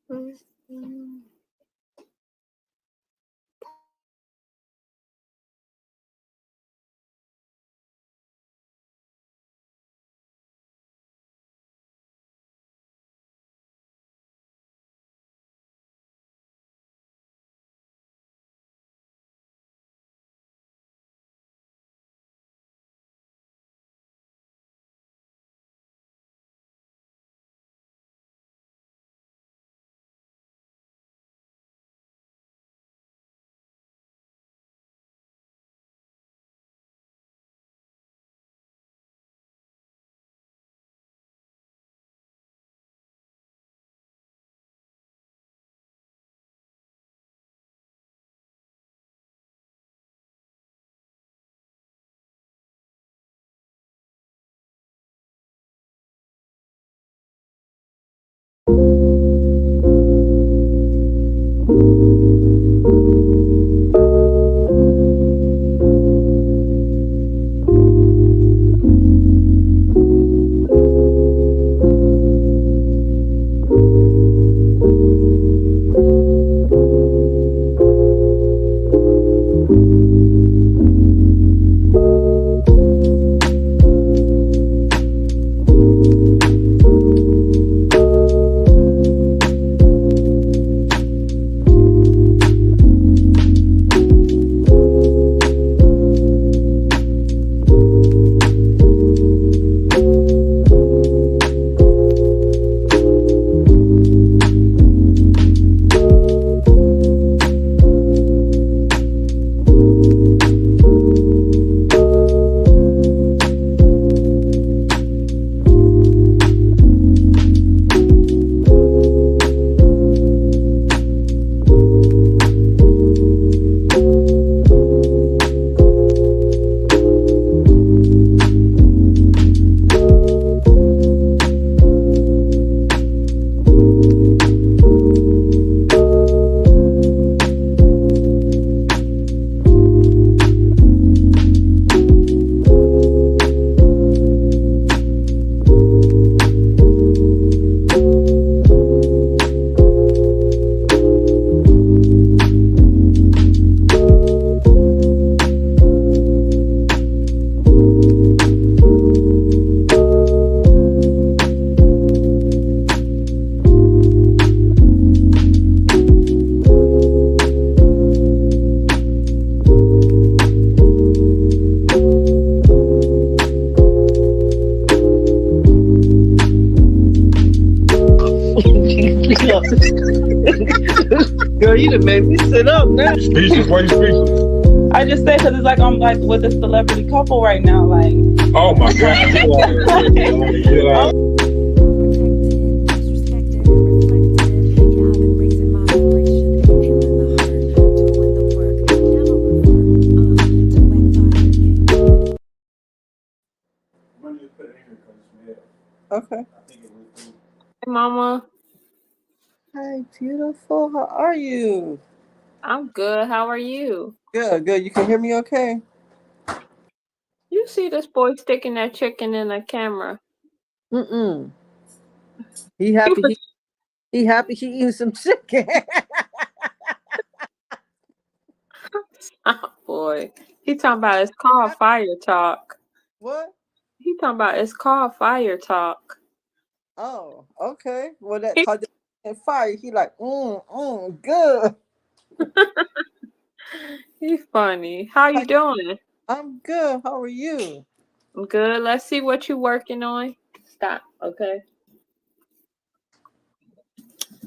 Mhm. Girl, you done made me sit up now. Speechless? Why you speechless? I just said because it's like I'm like with a celebrity couple right now. Like, Oh my God. Yeah. Okay. hey, mama, Hi, beautiful. How are you? I'm good. How are you? Good, good. You can hear me okay? You see this boy sticking that chicken in the camera? Mm-mm. He He happy was, he happy he eating some chicken. oh boy. He talking about it's called fire talk. What? He talking about it's called fire talk. Oh, okay. Well, that called it fire. He like, good. He's funny. How Hi, you doing? I'm good. How are you? I'm good. Let's see what you working on. Stop. Okay.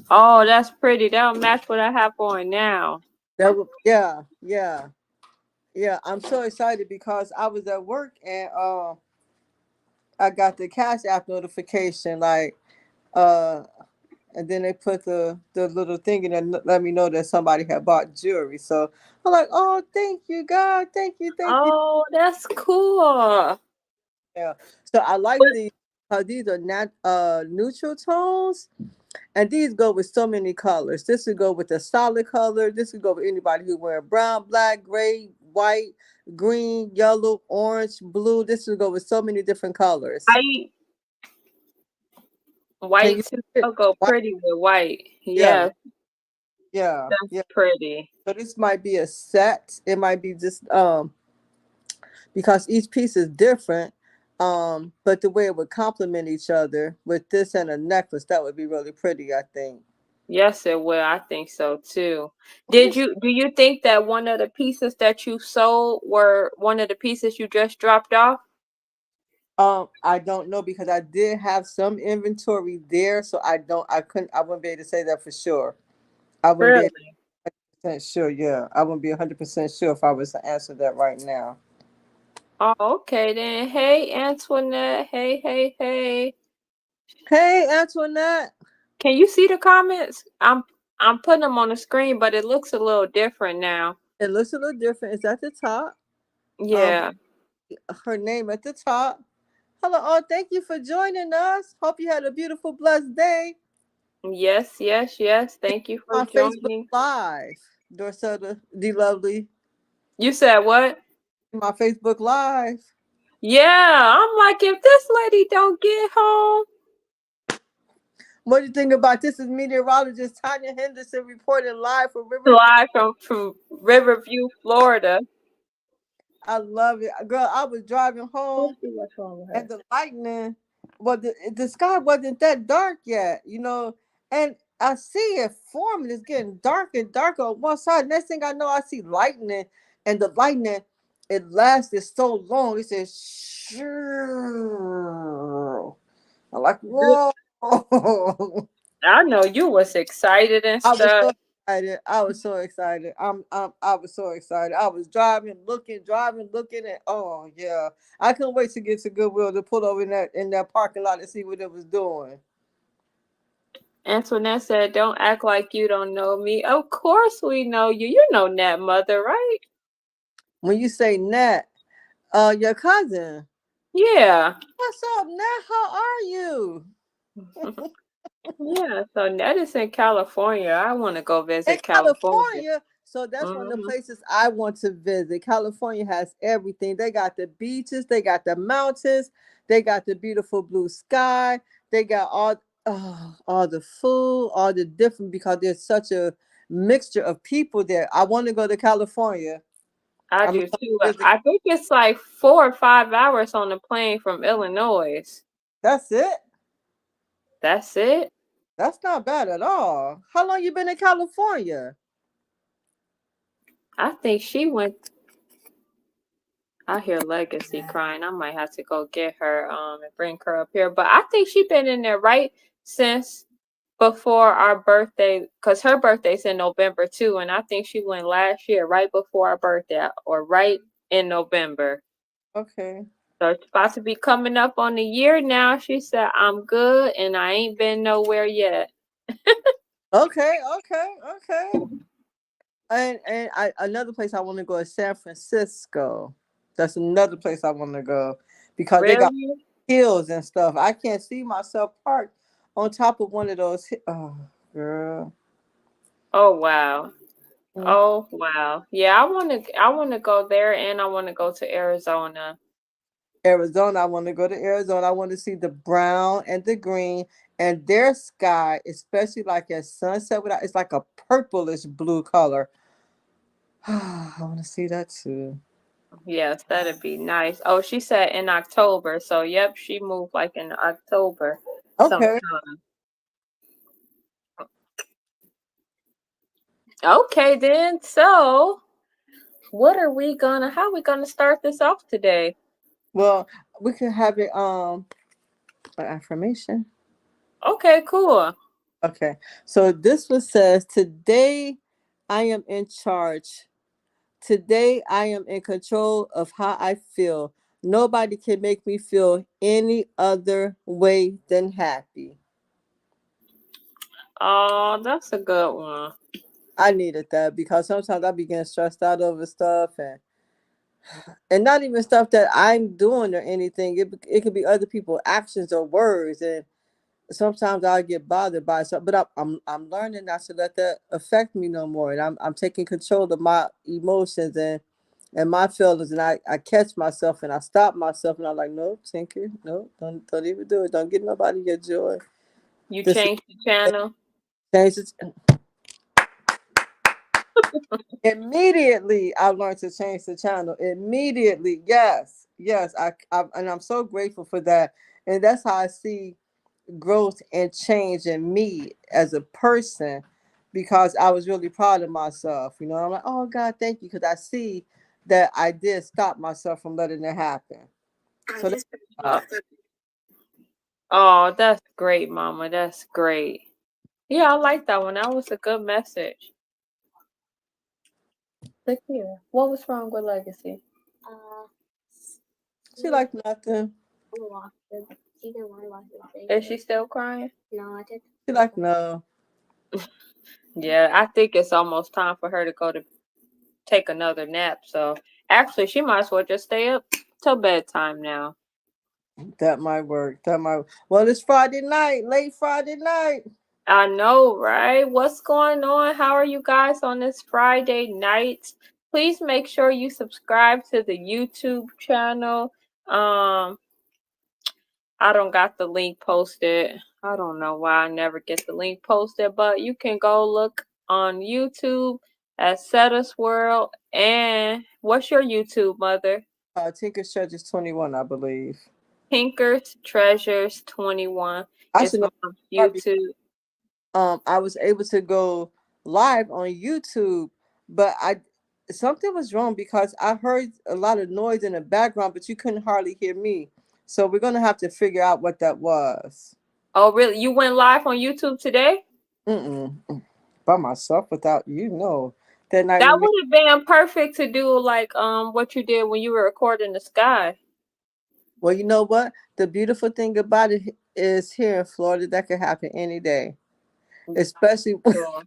Oh, that's pretty. That'll match what I have on now. Yeah, yeah, yeah. I'm so excited because I was at work and I got the Cash App notification like uh and then they put the little thing in and let me know that somebody had bought jewelry. So I'm like, oh, thank you, God, thank you. Oh, that's cool. Yeah. So I like these. These are neutral tones, and these go with so many colors. This would go with a solid color. This would go with anybody who wear brown, black, gray, white, green, yellow, orange, blue. This would go with so many different colors. I Can you White see too. it? I'll go White, pretty with white. yeah, Yeah, yeah, that's yeah. pretty. So this might be a set. It might be just because each piece is different. But the way it would complement each other with this and a necklace, that would be really pretty, I think. Yes, it will. I think so too. Let me see. Do you think that one of the pieces that you sold were one of the pieces you just dropped off? I don't know because I did have some inventory there, so I wouldn't be able to say that for sure. I wouldn't be Really? 100% sure, yeah. I wouldn't be 100% sure if I was to answer that right now. Oh, okay then. Hey, Antoinette. Hey, hey, hey. Hey, Antoinette. Can you see the comments? I'm putting them on the screen, but it looks a little different now. It looks a little different. It's at the top. Um, Yeah. her name at the top. Hello, all. Thank you for joining us. Hope you had a beautiful, blessed day. Yes, yes, yes. Thank you for On Facebook joining. Live, Dorcetta D Lovely. You said what? My Facebook Live. Yeah, I'm like, if this lady don't get home, What do you think about this? Is meteorologist Tanya Henderson reporting live from Riverview. live from Riverview, Florida. I love it, girl. I was driving Let's home, see what's wrong with and her. the lightning. Well, the sky wasn't that dark yet, and I see it forming. It's getting darker and darker on one side. Next thing I know, I see lightning, and the lightning, it lasted so long. It says, "Sure." I'm like, whoa. I know you was excited and I was stuff. so excited. I was so excited. I was so excited. I was driving, looking, and oh yeah, I couldn't wait to get to Goodwill to pull over in that parking lot and see what it was doing. Antoinette said, "Don't act like you don't know me. Of course we know you. You know Nat Mother, right? When you say Nat, your cousin. Yeah." What's up, Nat? How are you? Yeah, so Nat is in California. I want to go In visit California. California. So that's one of the Hmm. places I want to visit. California has everything. They got the beaches, they got the mountains, they got the beautiful blue sky, they got all the food, all the different because there's such a mixture of people there. I want to go to California. I I'm do gonna too. visit. I think it's like 4 or 5 hours on the plane from Illinois. That's it. That's it. That's not bad at all. How long you been in California? I think she went. I hear Legacy crying. I might have to go get her and bring her up here. But I think she been in there right since before our birthday, because her birthday's in November too, and I think she went last year right before our birthday or right in November. Okay. So it's about to be coming up on a year now. She said, I'm good and I ain't been nowhere yet. Okay. Okay. Okay. And another place I want to go is San Francisco. That's another place I want to go because they got Really? hills and stuff. I can't see myself parked on top of one of those. Oh, girl. Oh wow. Mm. Oh wow. Yeah, I wanna go there and I wanna go to Arizona. Arizona. I want to go to Arizona. I want to see the brown and the green and their sky, especially like at sunset. It's like a purplish blue color. I want to see that too. Yes, that'd be nice. Oh, she said in October. So yep, she moved like in October Okay. sometime. Okay then. So how are we gonna start this off today? Well, we can have it an affirmation. Okay, cool. Okay. So this one says, today I am in charge. Today I am in control of how I feel. Nobody can make me feel any other way than happy. Oh, that's a good one. I needed that because sometimes I be getting stressed out over stuff and not even stuff that I'm doing or anything. It could be other people's actions or words, and sometimes I get bothered by something. But I'm learning not to let that affect me no more, and I'm taking control of my emotions and my feelings, and I catch myself and I stop myself and I'm like, no, Tinker, no, don't even do it. Don't get nobody your joy. You This changed the channel. change it. Immediately, I learned to change the channel. Immediately, yes, yes. And I'm so grateful for that. And that's how I see growth and change in me as a person, because I was really proud of myself. You know, I'm like, oh God, thank you, because I see that I did stop myself from letting it happen. So that's Uh, oh, that's great, Mama. That's great. Yeah, I like that one. That was a good message. Look here. What was wrong with Legacy? she like nothing. Is she still crying? She like no. Yeah, I think it's almost time for her to go to take another nap. So actually, she might as well just stay up till bedtime now. That might work. That might. Well, it's Friday night, late Friday night. I know, right? What's going on? How are you guys on this Friday night? Please make sure you subscribe to the YouTube channel. I don't got the link posted. I don't know why I never get the link posted, but you can go look on YouTube at Setta's World. And what's your YouTube, Mother? Tinker's Church is 21, I believe. Tinker's Treasures 21 I is should know. on YouTube. I was able to go live on YouTube, but something was wrong because I heard a lot of noise in the background, but you couldn't hardly hear me. So we're gonna have to figure out what that was. Oh, really? You went live on YouTube today? Mm-mm. By myself without you, no. That night That when me, would have been perfect to do like what you did when you were recording the sky. well, you know what? The beautiful thing about it is here in Florida that can happen any day, especially Sure.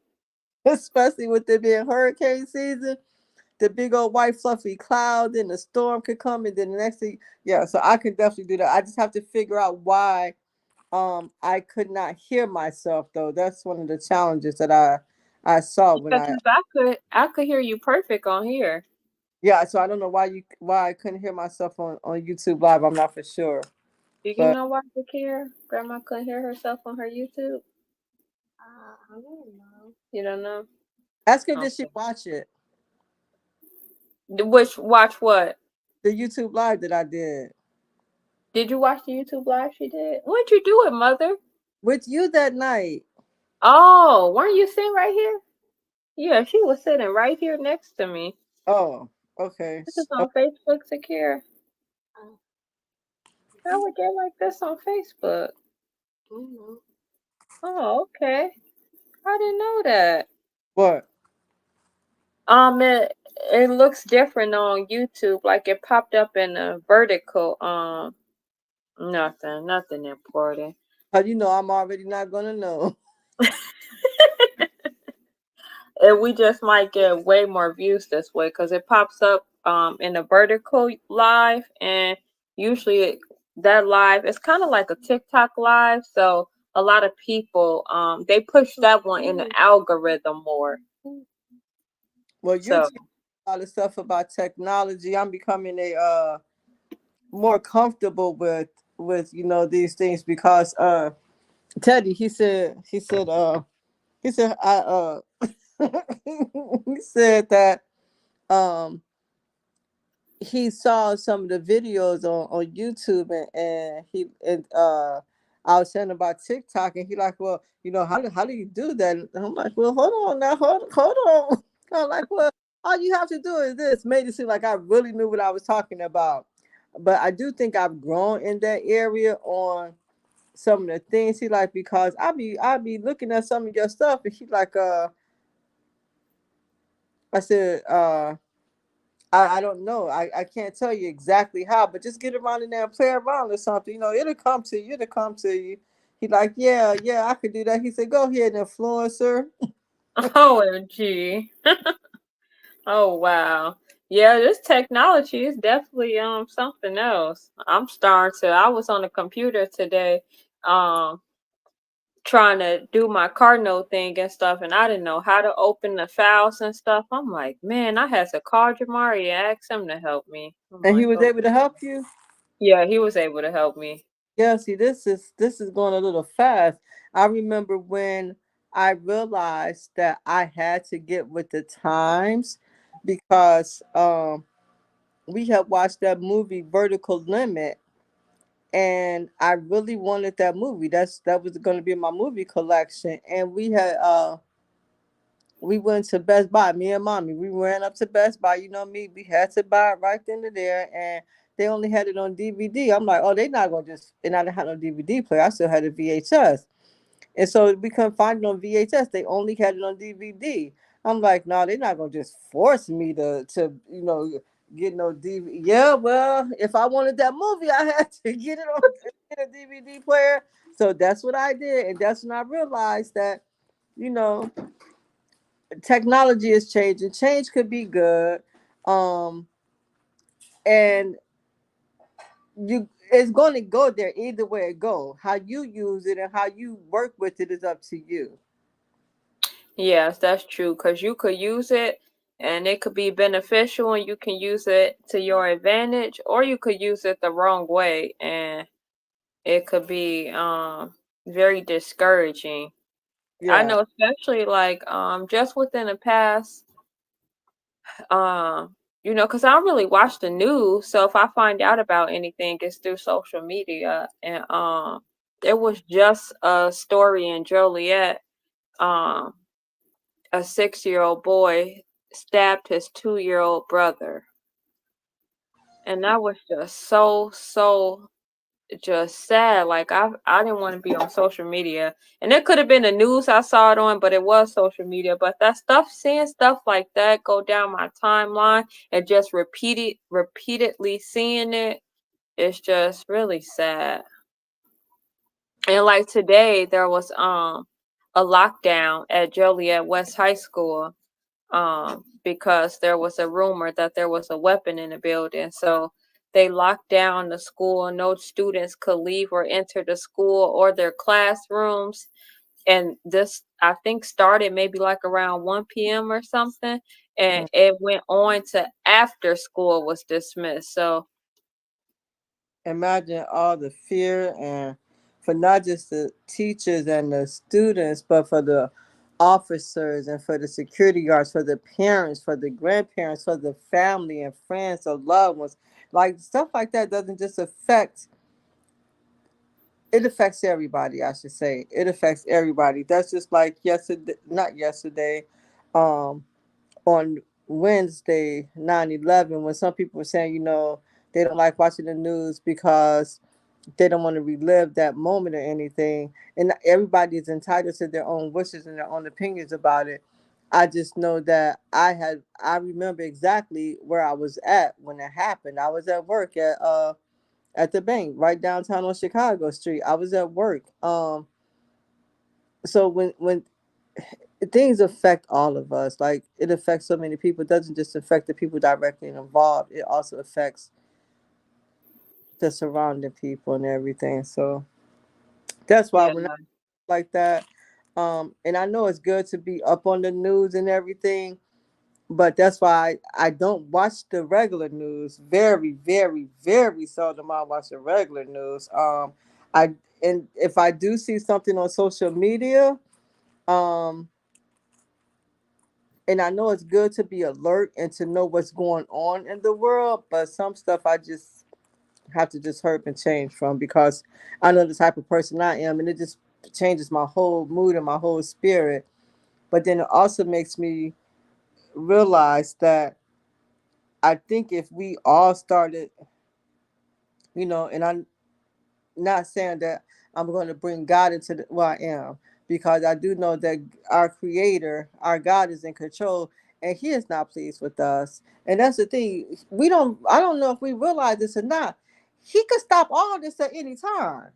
especially with it being hurricane season. The big old white fluffy cloud, and the storm could come, and then the next thing, yeah. So I can definitely do that. I just have to figure out why I could not hear myself though. That's one of the challenges that I saw when Because I could hear you perfect on here. yeah. So I don't know why I couldn't hear myself on YouTube live. I'm not for sure. Do you But know why I could hear? Grandma couldn't hear herself on her YouTube. I don't know. You don't know? ask her, did she Okay. watch it? Which watch what? The YouTube live that I did Did you watch the YouTube live she did? When'd you do it, Mother? with you that night. Oh, weren't you sitting right here? Yeah, she was sitting right here next to me. Oh, okay. This is on Facebook, Secure. How would get like this on Facebook? I don't know. Oh, okay. I didn't know that. What? It looks different on YouTube. Like it popped up in a vertical. Nothing important. How you know I'm already not gonna know? And we just might get way more views this way because it pops up in a vertical live, and usually that live is kind of like a TikTok live. So a lot of people they push that one in the algorithm more. Well, you're So teaching a lot of stuff about technology. I'm becoming a more comfortable with these things because Teddy he said I he said that um he saw some of the videos on YouTube, and I was saying about TikTok, and he like, well, how do you do that? And I'm like, well, hold on now, hold on. I'm like, well, all you have to do is this. Made it seem like I really knew what I was talking about, but I do think I've grown in that area on some of the things he like, because I be looking at some of your stuff, and he like, I said, I don't know. I can't tell you exactly how, but just get around in there and play around or something. It'll come to you. It'll come to you. He like, yeah, I could do that. He said, go ahead, influencer. OMG. Oh wow. Yeah, this technology is definitely something else. I was on the computer today trying to do my Cardinal thing and stuff, and I didn't know how to open the files and stuff. I'm like, man, I had to call Jamari and ask him to help me. I'm And he like, was oh. able to help you. Yeah, he was able to help me. Yeah, see, this is going a little fast. I remember when I realized that I had to get with the times because we had watched that movie Vertical Limit, and I really wanted that movie. That was going to be in my movie collection, and we went to Best Buy, me and mommy. We ran up to Best Buy. You know me, we had to buy it right then and there. And they only had it on DVD. I'm like, oh, they not gonna just, and I didn't have no DVD player. I still had a VHS. And so we couldn't find it on VHS. They only had it on DVD. I'm like, no, they're not gonna just force me to get no DVD. Yeah, well, if I wanted that movie, I had to get a DVD player. So that's what I did, and that's when I realized that, you know, technology is changing. Change could be good, um, and you it's going to go there either way it go. How you use it and how you work with it is up to you. Yes, that's true. Because you could use it and it could be beneficial and you can use it to your advantage, or you could use it the wrong way and it could be very discouraging. I Yeah. know, especially like just within the past because I don't really watch the news, so if I find out about anything, it's through social media. And there was just a story in Joliet. Um, a 6-year-old boy stabbed his 2-year-old brother, and that was just so just sad. Like I didn't want to be on social media, and it could have been the news I saw it on, but it was social media. But that stuff, seeing stuff like that go down my timeline and just repeatedly seeing it, it's just really sad. And like today, there was a lockdown at Joliet West High School because there was a rumor that there was a weapon in the building. So they locked down the school. No students could leave or enter the school or their classrooms. And this, I think, started maybe like around 1 p.m. or something. And Mm. it went on to after school was dismissed. So, Imagine all the fear, and for not just the teachers and the students, but for the officers and for the security guards, for the parents, for the grandparents, for the family and friends or loved ones. Like stuff like that doesn't just affect, it affects everybody, I should say. It affects everybody. That's just like yesterday, not yesterday, um, on Wednesday, 9/11, when some people were saying, they don't like watching the news because they don't want to relive that moment or anything. And everybody is entitled to their own wishes and their own opinions about it. I just know that I remember exactly where I was at when it happened. I was at work at the bank right downtown on Chicago Street. I was at work. So when things affect all of us, like it affects so many people. It doesn't just affect the people directly involved. It also affects the surrounding people and everything. So that's why yeah. when I like that, and I know it's good to be up on the news and everything, but that's why I don't watch the regular news. Very, very, very seldom I watch the regular news. I and if I do see something on social media, um, and I know it's good to be alert and to know what's going on in the world, but some stuff I just have to just hurt and change from because I know the type of person I am, and it just changes my whole mood and my whole spirit. But then it also makes me realize that I think if we all started, and I'm not saying that I'm going to bring God into where I am, because I do know that our Creator, our God, is in control, and He is not pleased with us. And that's the thing. I don't know if we realize this or not. He could stop all this at any time.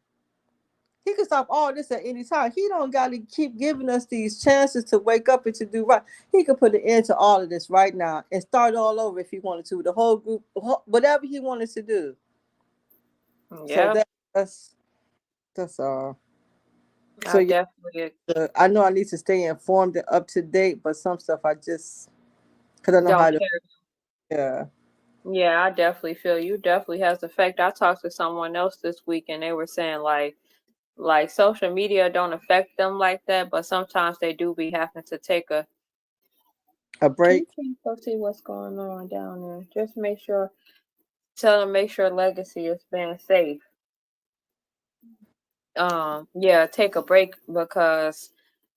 He could stop all this at any time. He don't got to keep giving us these chances to wake up and to do right. He could put an end to all of this right now and start all over if he wanted to. The whole group, whatever he wanted to do. So Yep. that's all. So I yeah, definitely I know I need to stay informed and up to date, but some stuff I just, because I know how don't to. care. Yeah. Yeah, I definitely feel you. Definitely has effect. I talked to someone else this week, and they were saying like social media don't affect them like that, but sometimes they do be having to take a. A Can you break. please go see what's going on down there? Just make sure. Tell them make sure Legacy is being safe. Yeah, take a break because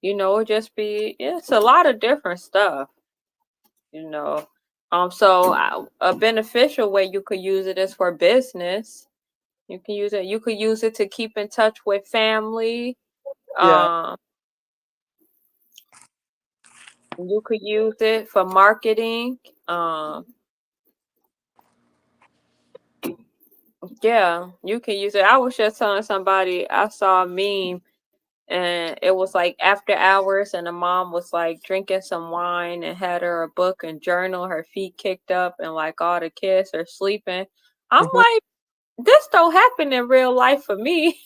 it just be it's a lot of different stuff. You know. So a beneficial way you could use it is for business. You can use it. You could use it to keep in touch with family. Yeah. Um, you could use it for marketing. Yeah, you can use it. I was just telling somebody I saw a meme and it was like after hours and the mom was like drinking some wine and had her a book and journal, her feet kicked up and like all the kids are sleeping. I'm Mhm. like, this don't happen in real life for me.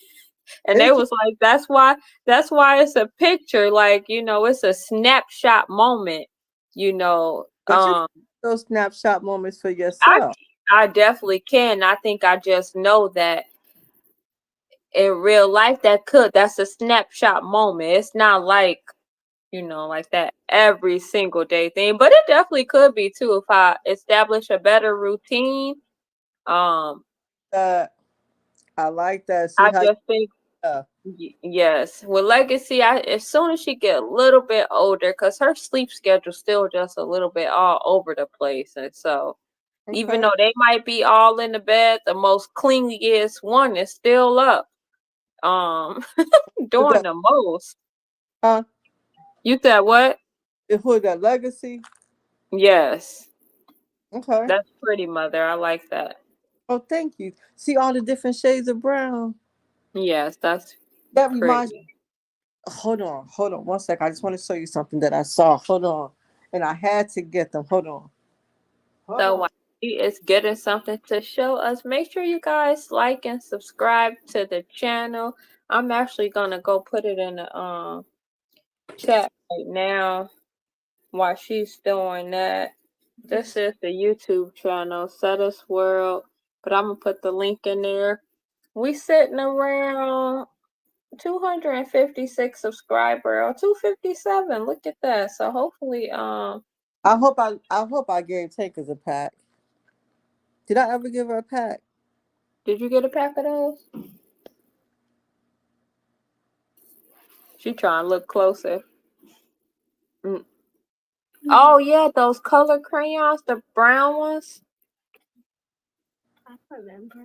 And they It's was like, that's why it's a picture, like, it's a snapshot moment, you know. but you can have those snapshot moments for I yourself. I definitely can. I think I just know that in real life that's a snapshot moment. It's not like, like that every single day thing. But it definitely could be too if I establish a better routine. Um, Uh, I like that. See I how you just think uh, Yes, with Legacy, as soon as she get a little bit older, cause her sleep schedule still just a little bit all over the place, and so even okay. though they might be all in the bed, the most clingiest one is still up, um, Who doing that? the most. Huh? You said what? Who that? Legacy. Yes, Okay. that's pretty, mother. I like that. Oh, thank you. See all the different shades of brown. Yes, that's That reminds. pretty. Hold on, 1 sec. I just want to show you something that I saw. Hold on, and I had to get them. Hold So on. while she is getting something to show us, make sure you guys like and subscribe to the channel. I'm actually gonna go put it in the chat right now while she's doing that. This is the YouTube channel, Setters World, but I'm gonna put the link in there. We sitting around 256 subscriber or 257. Look at that. So hopefully, I hope I gave Takers a pack. Did I ever give her a pack? did you get a pack of those? She trying to look closer. Mm. Oh yeah, those color crayons, the brown ones. I remember.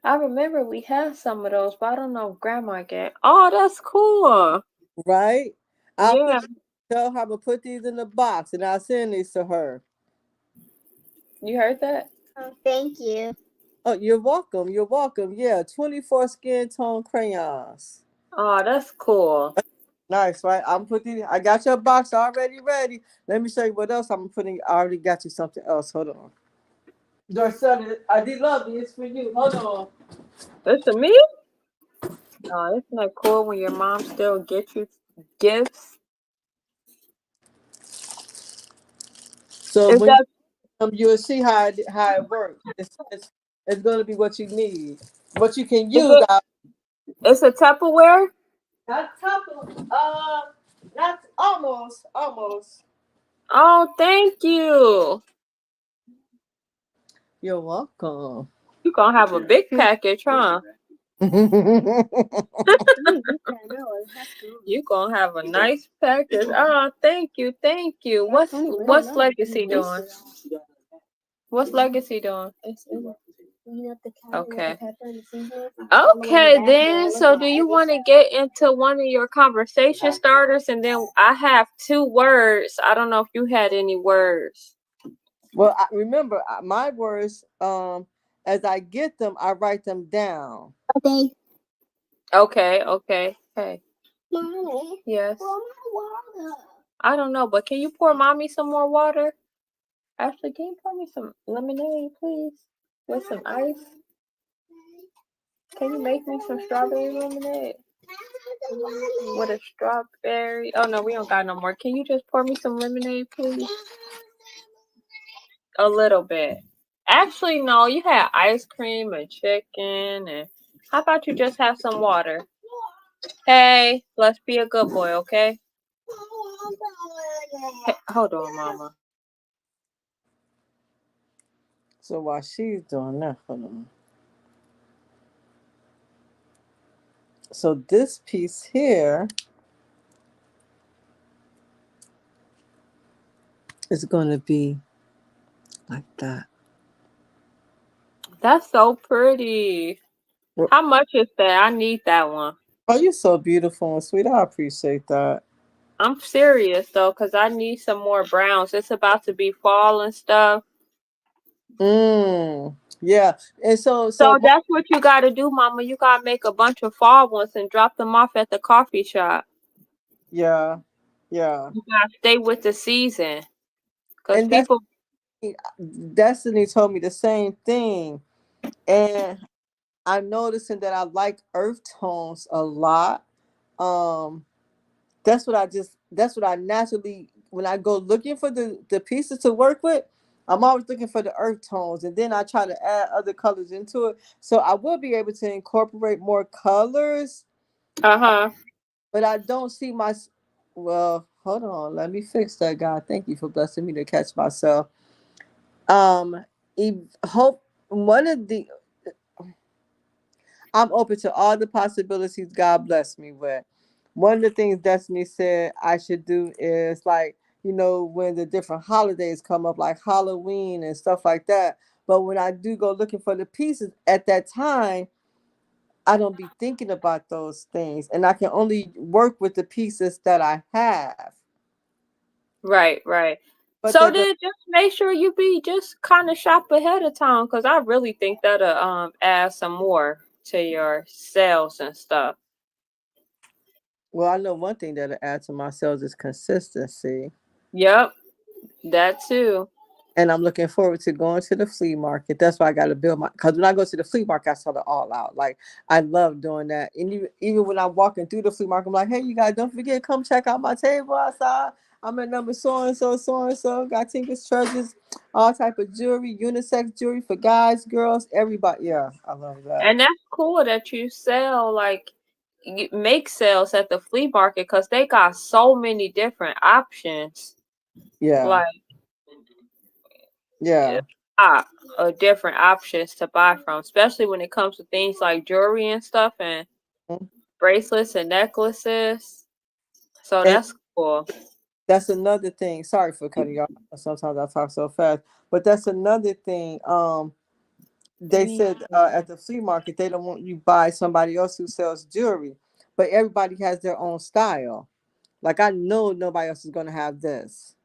I remember we had some of those, but I don't know if Grandma get. Oh, that's cool. Right. I'll Yeah, put. Tell her I'm gonna put these in the box and I'll send these to her. you heard that? Oh, thank you. Oh, you're welcome. You're welcome. Yeah, 24 skin tone crayons. Oh, that's cool. Nice, right? I'm putting. I got your box already ready. Let me show you what else I'm putting. I already got you something else. Hold on. Darcella, I did love you. It's for you. Hold on. It's to me? Oh, isn't that cool when your mom still gets you gifts? So Is when you that you'll see how it works. It's going to be what you need, what you can is use. it? It's a Tupperware? Not couple. Not almost. Oh, thank you. You're welcome. You gonna have a big package, huh? You gonna have a nice package. Oh, thank you, thank you. What's Legacy doing? What's Legacy doing? Okay. Okay, then. So, do you want to get into one of your conversation starters? And then I have 2 words. I don't know if you had any words. Well, remember my words. As I get them, I write them down. Okay. Okay. Hey, Mommy, yes. pour my water. I don't know, but can you pour mommy some more water? Ashley, can you pour me some lemonade, please? With some ice? Can you make me some strawberry lemonade? With a strawberry. Oh no, we don't got no more. Can you just pour me some lemonade, please? A little bit. Actually, no, you had ice cream and chicken, and how about you just have some water? Hey, let's be a good boy, okay? Hey, hold on, mama. So while she's doing that, hold on. So this piece here is going to be like that. That's so pretty. Well, How much is that? I need that one. oh, you're so beautiful and sweet. I appreciate that. I'm serious though, because I need some more browns. It's about to be fall and stuff. Yeah. And so So that's what you got to do, mama. You got to make a bunch of fall ones and drop them off at the coffee shop. yeah, yeah. You got to stay with the season. Because And that's people, Destiny told me the same thing. And I'm noticing that I like earth tones a lot. Um, that's what I naturally, when I go looking for the pieces to work with, I'm always looking for the earth tones, and then I try to add other colors into it. So I will be able to incorporate more colors, uh-huh. but I don't see my. Well, hold on, let me fix that, God. Thank you for blessing me to catch myself. Um, hope one of the I'm open to all the possibilities God bless me with. One of the things Destiny said I should do is like, when the different holidays come up, like Halloween and stuff like that. But when I do go looking for the pieces at that time, I don't be thinking about those things. And I can only work with the pieces that I have. Right, right. But So that does then just make sure you be just kind of shop ahead of time because I really think that'll add some more to your sales and stuff. well, I know one thing that'll add to my sales is consistency. Yep, that too. And I'm looking forward to going to the flea market. That's why I got to build because when I go to the flea market, I sell it all out. Like I love doing that. And even when I'm walking through the flea market, I'm like, hey, you guys, don't forget, come check out my table outside. I'm at number so and so, so and so. Got Tinker's Treasures, all type of jewelry, unisex jewelry for guys, girls, everybody. Yeah, I love that. And that's cool that you sell like you make sales at the flea market because they got so many different options. Yeah, Like yeah. lot of different options to buy from, especially when it comes to things like jewelry and stuff and Mhm. bracelets and necklaces. So And that's cool. that's another thing. Sorry for cutting you off. Sometimes I talk so fast, but that's another thing. They said at the flea market they don't want you buy somebody else who sells jewelry, but everybody has their own style. Like I know nobody else is going to have this,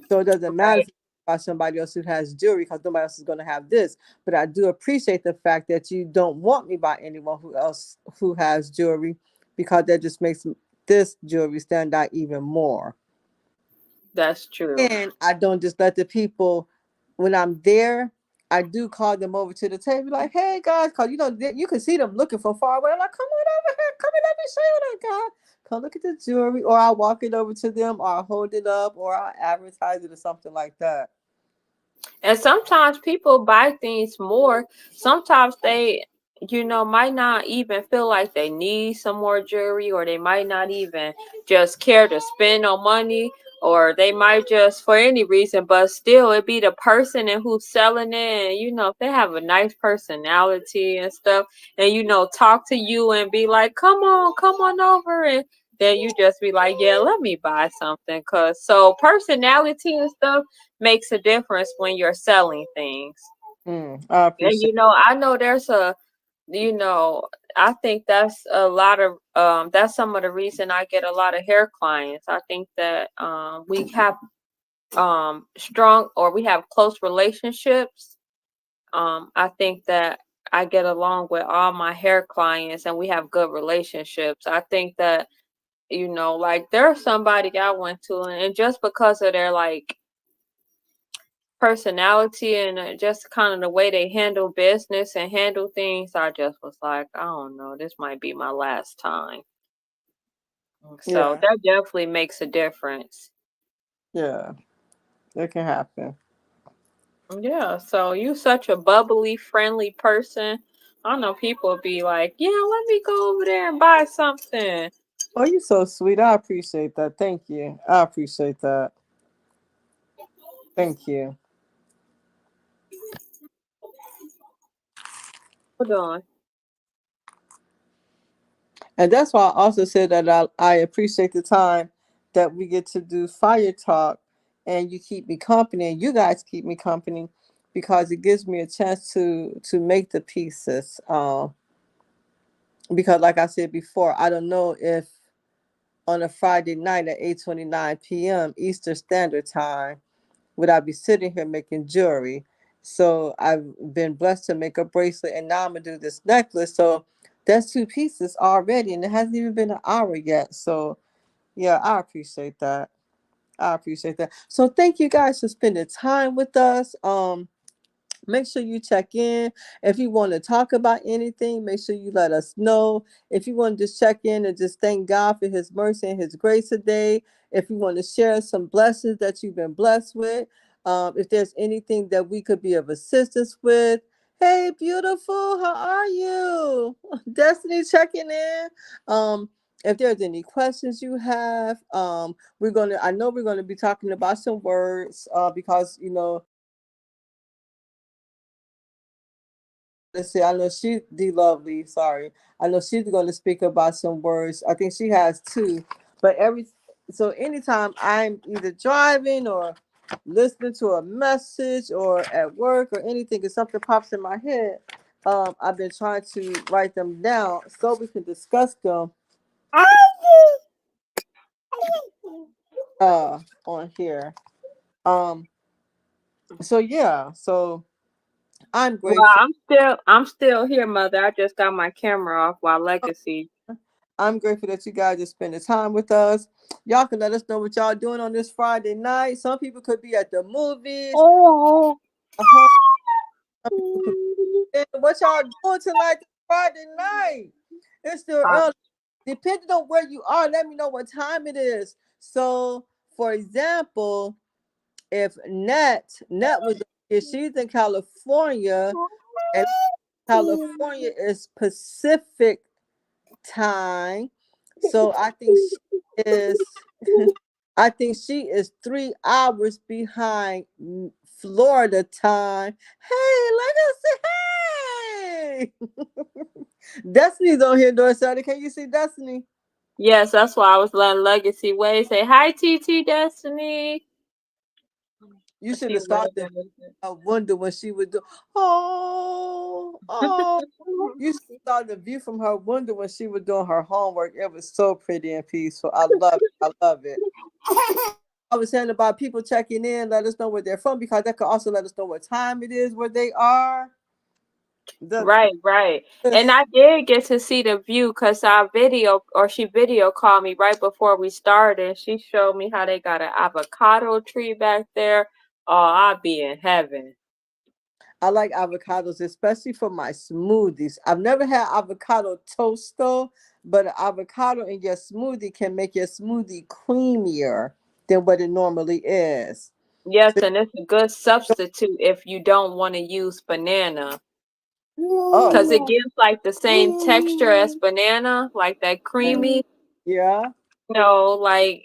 so it doesn't matter Right. if you buy somebody else who has jewelry because nobody else is going to have this. But I do appreciate the fact that you don't want me by anyone who has jewelry, because that just makes this jewelry stand out even more. That's true. And I don't just let the people, when I'm there, I do call them over to the table, like, hey guys, because you can see them looking from far away. I'm like, come on over here, come and let me show you that, guy. Come look at the jewelry, or I'll walk it over to them, or I'll hold it up, or I'll advertise it or something like that. And sometimes people buy things more. Sometimes they, might not even feel like they need some more jewelry, or they might not even just care to spend no money, or they might just for any reason, but still it be the person and who's selling it. And if they have a nice personality and stuff, and talk to you and be like, come on over, and then you just be like, yeah, let me buy something. Cause so personality and stuff makes a difference when you're selling things. I And appreciate. I know there's you know, I think that's a lot of that's some of the reason I get a lot of hair clients. I think that we have strong or we have close relationships. I think that I get along with all my hair clients and we have good relationships. I think that like there's somebody I went to and just because of their like personality and just kind of the way they handle business and handle things, I just was like, I don't know, this might be my last time. So Yeah, that definitely makes a difference. yeah, it can happen. Yeah, so you such a bubbly, friendly person. I know people be like, yeah, let me go over there and buy something. Oh, you're so sweet. I appreciate that. Thank you. I appreciate that. Thank you. Hold on. And that's why I also said that I appreciate the time that we get to do fire talk and you keep me company and you guys keep me company because it gives me a chance to make the pieces. Because like I said before, I don't know if on a Friday night at 8:29 p.m. Eastern Standard Time would I be sitting here making jewelry. So I've been blessed to make a bracelet and now I'm gonna do this necklace. So that's two pieces already and it hasn't even been an hour yet. So yeah, I appreciate that. I appreciate that. So thank you guys for spending time with us. Make sure you check in. If you want to talk about anything, make sure you let us know. If you want to just check in and just thank God for his mercy and his grace today. If you want to share some blessings that you've been blessed with. If there's anything that we could be of assistance with. Hey, beautiful, how are you? Destiny checking in. If there's any questions you have, I know we're gonna be talking about some words, because let's see, I know she the lovely, sorry. I know she's gonna speak about some words. I think she has two. But so anytime I'm either driving or listening to a message or at work or anything, if something pops in my head, I've been trying to write them down so we can discuss them on here. Um so yeah, so I'm Well, grateful. I'm still here, mother. I just got my camera off while Legacy. I'm grateful that you guys just spending time with us. Y'all can let us know what y'all doing on this Friday night. Some people could be at the movies. At home. Some people could be what y'all doing tonight, this Friday night? It's still early. Depending on where you are, let me know what time it is. So, for example, if Net was if she's in California and California is Pacific time. So is I think she is 3 hours behind Florida time. Hey, Legacy, hey. Destiny's on here doing something. Can you see Destiny? Yes, that's why I was letting Legacy wait. Say hi, TT Destiny. You should She have started. I wonder when she would do. Oh. You saw the view from her window when she was doing her homework. It was so pretty and peaceful. I love it. I love it. I was saying about people checking in, let us know where they're from because that could also let us know what time it is where they are. Right, right. And I did get to see the view because she video called me right before we started. She showed me how they got an avocado tree back there. Oh, I'll be in heaven. I like avocados, especially for my smoothies. I've never had avocado toast though, but an avocado in your smoothie can make your smoothie creamier than what it normally is. Yes, So, and it's a good substitute if you don't want to use banana. oh, Because it gives like the same texture as banana, like that creamy. yeah. Like,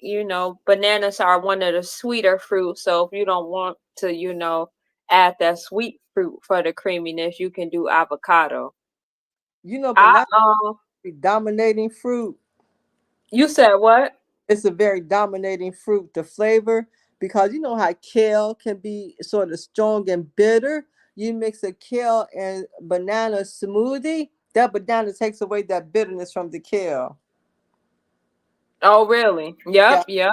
bananas are one of the sweeter fruits. So if you don't want to, add that sweet fruit for the creaminess, you can do avocado. I Banana is a dominating fruit. You said what? It's a very dominating fruit, the flavor, because you know how kale can be sort of strong and bitter. You mix a kale and banana smoothie, that banana takes away that bitterness from the kale. Oh, really? Yeah. Yep, yep.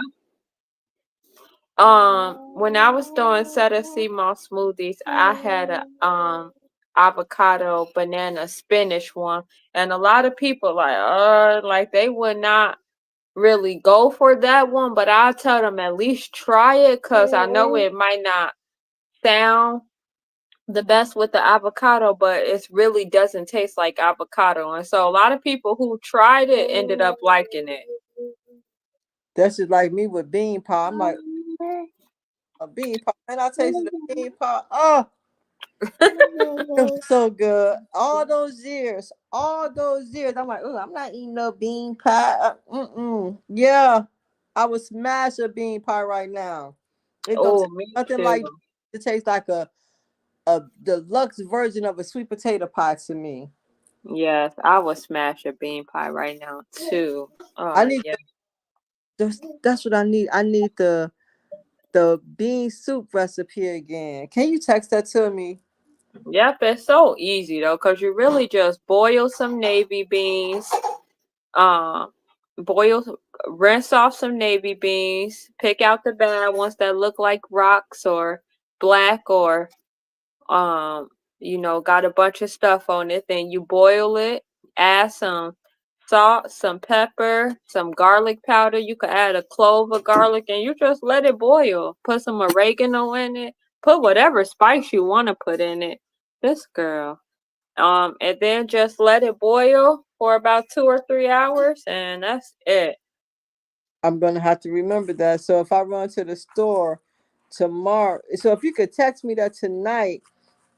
When I was doing Seta sea moss smoothies, I had a avocado, banana, spinach one, and a lot of people like they would not really go for that one, but I'll tell them at least try it because I know it might not sound the best with the avocado, but it really doesn't taste like avocado. And so a lot of people who tried it ended up liking it. That's just like me with bean pie. I'm like, a bean pie, and I tasted the bean pie. Oh, it was so good. All those years, I'm like, oh, I'm not eating no bean pie. Yeah, I would smash a bean pie right now. It don't Oh, taste me nothing too. like it tastes like a deluxe version of a sweet potato pie to me. Yes, I would smash a bean pie right now too. I Oh need yeah. that's what I need. I need the bean soup recipe again. Can you text that to me? Yep, it's so easy though, because you really just boil some navy beans, um, boil, rinse off some navy beans, pick out the bad ones that look like rocks or black or um, got a bunch of stuff on it. Then you boil it, add some salt, some pepper, some garlic powder. You could add a clove of garlic and you just let it boil. Put some oregano in it. Put whatever spice you want to put in it. This girl. And then just let it boil for about 2 or 3 hours and that's it. I'm gonna have to remember that. So if I run to the store tomorrow, so if you could text me that tonight,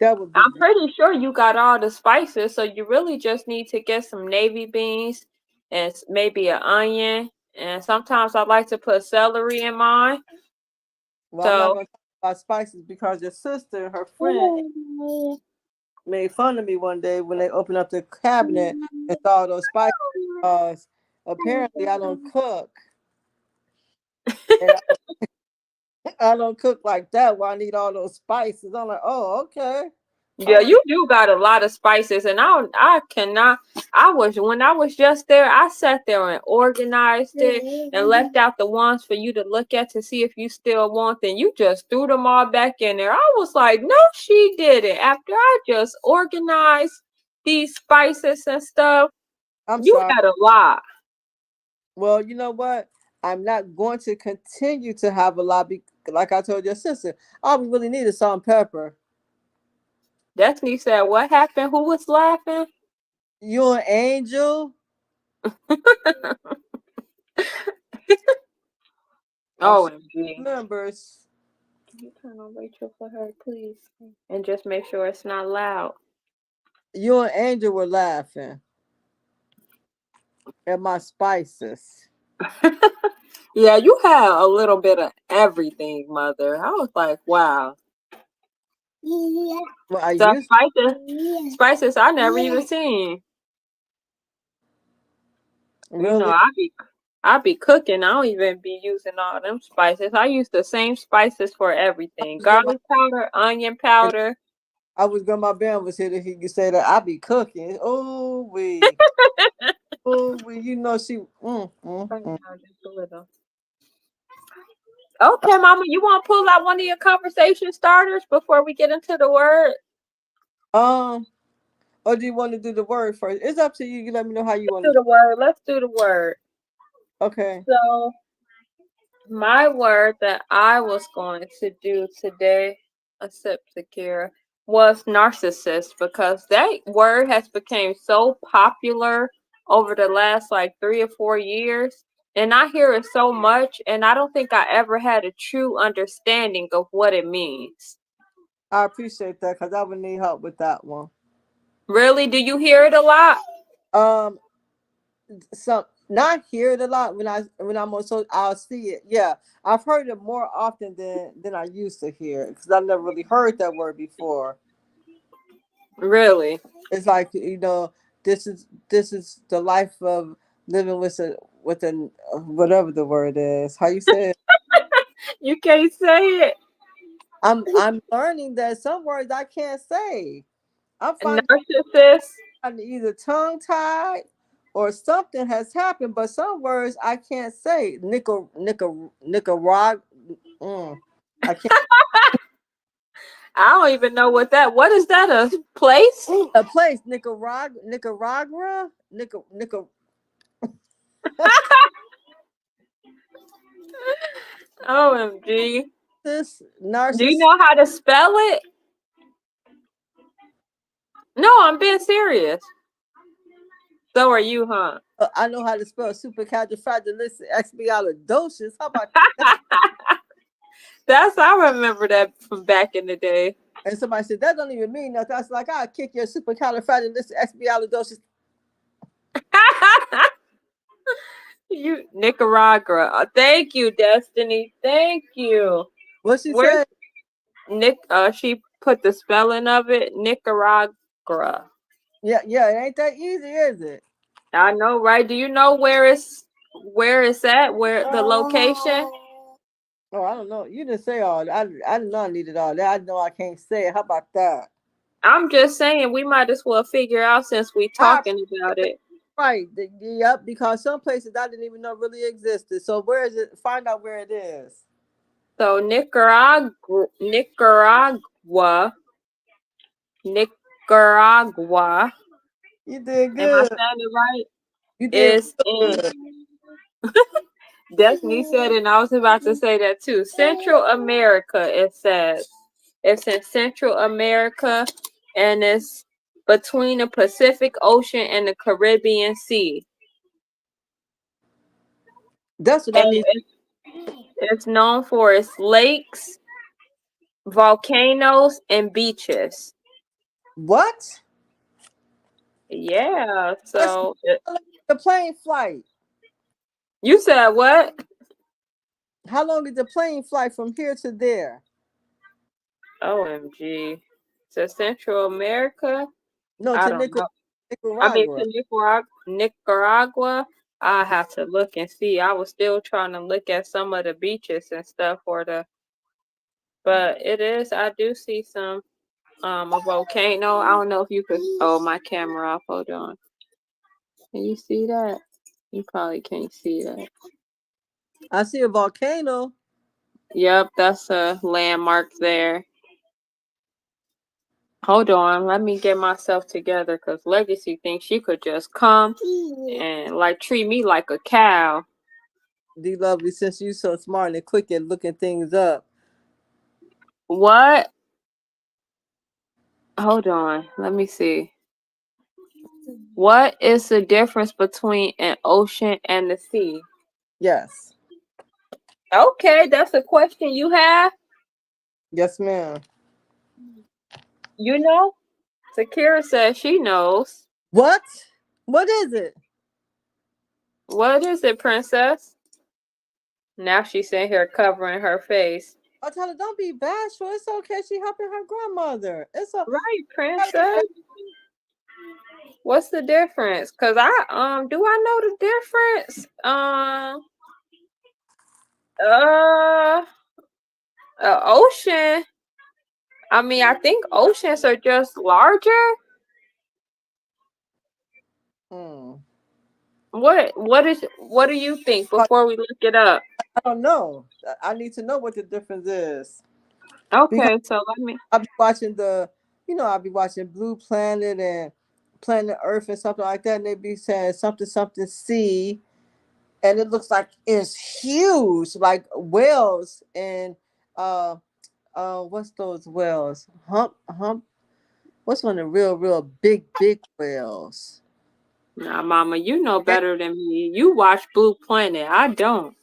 that would be I'm great. pretty sure you got all the spices, so you really just need to get some navy beans and maybe an onion. And sometimes I like to put celery in mine. Well, I'm not So gonna talk about spices because your sister and her friend made fun of me one day when they opened up the cabinet and saw all those spices. Because apparently I don't cook, and I don't cook like that. Where I need all those spices. I'm like, oh, okay. yeah, All right. you do got a lot of spices, and I cannot. When I was just there, I sat there and organized it and left out the ones for you to look at to see if you still want them. You just threw them all back in there. I was like, no, she didn't. After I just organized these spices and stuff, I'm you sorry. had a lot. Well, you know what? I'm not going to continue to have a lot. Like I told your sister, all we really need is salt and pepper. Destiny said, what happened? Who was laughing? You an angel? I'm sure OMG. members. Can you turn on Rachel for her, please? And just make sure it's not loud. You and Angel were laughing at my spices. Yeah, you had a little bit of everything, mother. I was like, wow. Well, I So used spices I never even seen. really. I be cooking. I don't even be using all them spices. I use the same spices for everything. was when my Garlic powder, onion powder. I was when my band was here that he could say that I be cooking. Oh we, oh we. You know she. Turn it down just a little. Okay, Mama, you want to pull out one of your conversation starters before we get into the word? Um. Or do you want to do the word first? It's up to you. You let me know how you want Do to. the word. Let's do the word. Okay. So, my word that I was going to do today, except Zakira, was narcissist because that word has become so popular over the last like 3 or 4 years. And I hear it so much, and I don't think I ever had a true understanding of what it means. I appreciate that because I would need help with that one. Really? Do you hear it a lot? Um. Some not hear it a lot when I'm on, so I'll see it. Yeah, I've heard it more often than I used to hear it because I never really heard that word before. Really? It's like, this is the life of living with a whatever the word is. How you say it? You can't say it. I'm learning that some words I can't say. I'm finding Narcissist. I'm either tongue tied or something has happened, but some words I can't say. Nicaragua. I can't. I don't even know what is that, a place? A place, Nicaragua, Nica. OMG. This Do you narcissist. know how to spell it? No, I'm being serious. So are you, huh? I know how to spell supercalifragilisticexpialidocious. How about I remember that from back in the day. And somebody said, that don't even mean nothing. I was like, I'll kick your supercalifragilisticexpialidocious. You Nicaragua. Thank you, Destiny. Thank you. What she Where's said? Nick? She put the spelling of it. Nicaragua. Yeah, it ain't that easy, is it? I know, right? Do you know where it's at? Where the location? Oh, I don't know. You didn't say all that. I didn't know I needed all that. I know I can't say it. How about that? I'm just saying we might as well figure out since we talking about it. Right. Yep, because some places I didn't even know really existed. So where is it? Find out where it is. So Nicaragua. You did Am I good. saying it right? You did Is real in good. Destiny said it, and I was about to say that too. Central America, it says. It's in Central America, and it's between the Pacific Ocean and the Caribbean Sea. That's what I And need. it's known for its lakes, volcanoes, and beaches. What? Yeah, That's so the plane flight. you said what? How long is the plane flight from here to there? OMG. To Central America? No, I to don't know. I mean, Nicaragua. to Nicaragua, I have to look and see. I was still trying to look at some of the beaches and stuff but it is. I do see some a volcano. I don't know if you could. Oh, my camera off. Hold on. Can you see that? You probably can't see that. I see a volcano. Yep, that's a landmark there. Hold on, let me get myself together because Legacy thinks she could just come and like treat me like a cow. D Lovely, since you so smart and quick at looking things up. What? Hold on, let me see. What is the difference between an ocean and the sea? Yes. Okay, that's a question you have. Yes, ma'am. You know? Sakira says she knows. What? What is it? What is it, princess? Now she's sitting here covering her face. I tell her, don't be bashful. It's okay. She helping her grandmother. It's a Right, princess. What's the difference? Cause do I know the difference? Ocean. I mean, I think oceans are just larger. What do you think before we look it up? I don't know. I need to know what the difference is. Okay, so let me. I'll be watching I'll be watching Blue Planet and Planet Earth and something like that, and they be saying something sea, and it looks like it's huge, like whales and what's those whales? Hump. What's one of the real big whales? Nah, Mama, you know better than me. You watch Blue Planet. I don't.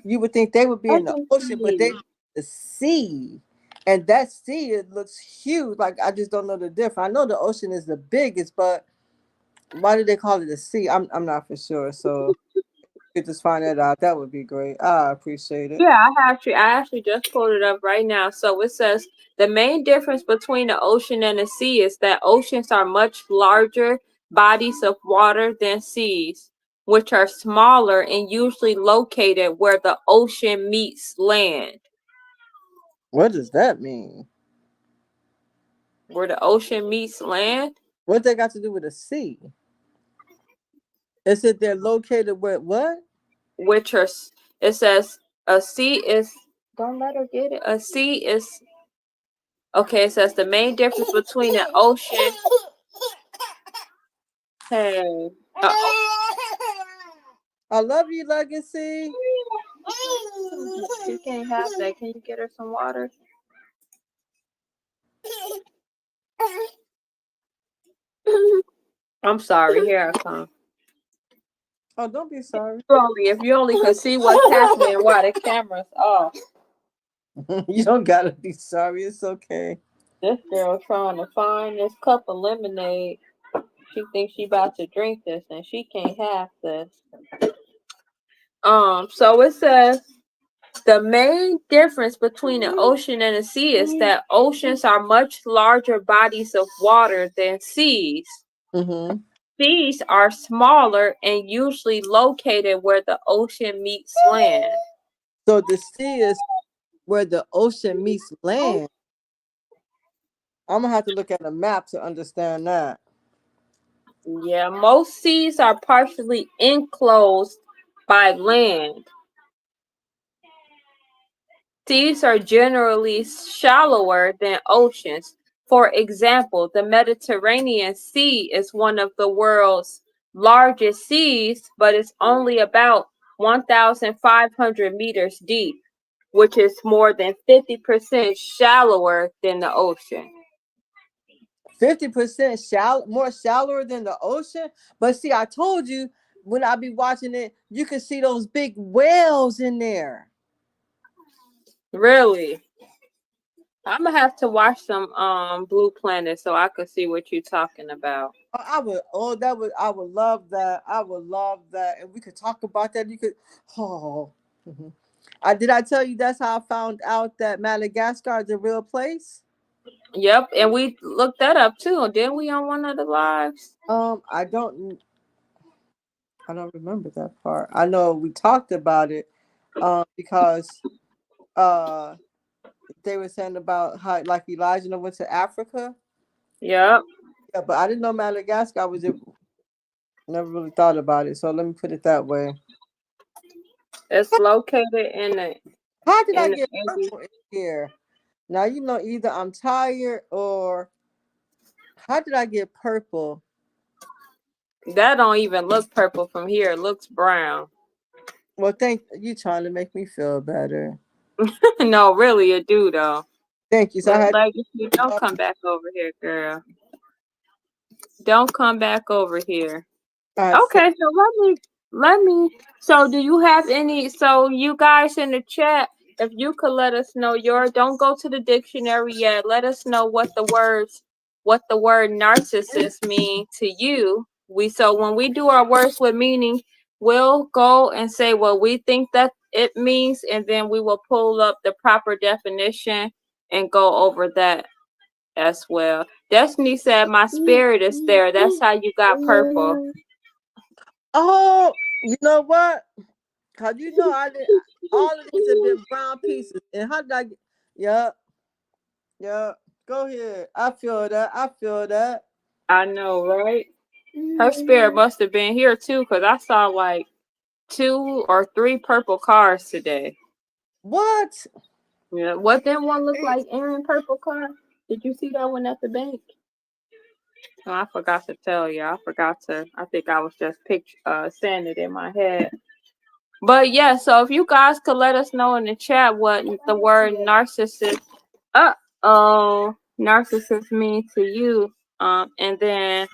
You would think they would be in the ocean, but they see. the sea. And that sea, it looks huge. Like I just don't know the difference. I know the ocean is the biggest, but why do they call it a sea? I'm not for sure. So if you could just find that out, that would be great. I appreciate it. Yeah, I actually just pulled it up right now. So it says the main difference between the ocean and the sea is that oceans are much larger bodies of water than seas, which are smaller and usually located where the ocean meets land. What does that mean? Where the ocean meets land? What they got to do with the sea? Is it they're located where what? Which are, it says a sea is, don't let her get it. A sea is, okay, it says the main difference between an ocean. Hey. I love you, Legacy. She can't have that. Can you get her some water? I'm sorry. Here I come. Oh, don't be sorry. If you only could see what's happening while the camera's off. You don't gotta be sorry. It's okay. This girl trying to find this cup of lemonade. She thinks she about to drink this and she can't have this. So it says the main difference between an ocean and a sea is that oceans are much larger bodies of water than seas. Mm-hmm. Seas are smaller and usually located where the ocean meets land. So the sea is where the ocean meets land. I'm gonna have to look at a map to understand that. Yeah, most seas are partially enclosed by land. Seas are generally shallower than oceans. For example, the Mediterranean Sea is one of the world's largest seas, but it's only about 1,500 meters deep, which is more than 50% shallower than the ocean. 50% shallow, more shallower than the ocean. But see, I told you when I be watching it, you can see those big whales in there. Really? I'm gonna have to watch some Blue Planet so I could see what you're talking about. I would. Oh, that would. I would love that. I would love that, and we could talk about that. You could. Oh. Mhm. I tell you that's how I found out that Madagascar is a real place? Yep, and we looked that up too, didn't we, on one of the lives? I don't remember that part. I know we talked about it, because uh they were saying about how like Elijah went to Africa. Yep. Yeah, but I didn't know Madagascar was it. Never really thought about it. So let me put it that way. It's located in the How did I in the get Indian. purple in here? Now you know either I'm tired or how did I get purple? That don't even look purple from here. It looks brown. Well, thank you trying to make me feel better. No, really, it do though. Thank you. So I But had Legacy, don't come back over here, girl. Don't come back over here. I said, Okay, so let me. So, do you have any? So, you guys in the chat, if you could let us know don't go to the dictionary yet. Let us know what the word narcissist mean to you. So when we do our words with meaning, we'll go and say what we think that it means, and then we will pull up the proper definition and go over that as well. Destiny said, "My spirit is there." That's how you got purple. oh, you know what? Cause you know I did all of these have been brown pieces. And how did I get yeah, yeah. Go ahead. I feel that. I feel that. I know, right? Her spirit must have been here too, because I saw like 2 or 3 purple cars today. What? Yeah, what that one look like, Aaron? Purple car? Did you see that one at the bank? Oh, I forgot to tell you. I think I was just saying it in my head. But yeah, so if you guys could let us know in the chat what the word narcissist narcissist mean to you. And then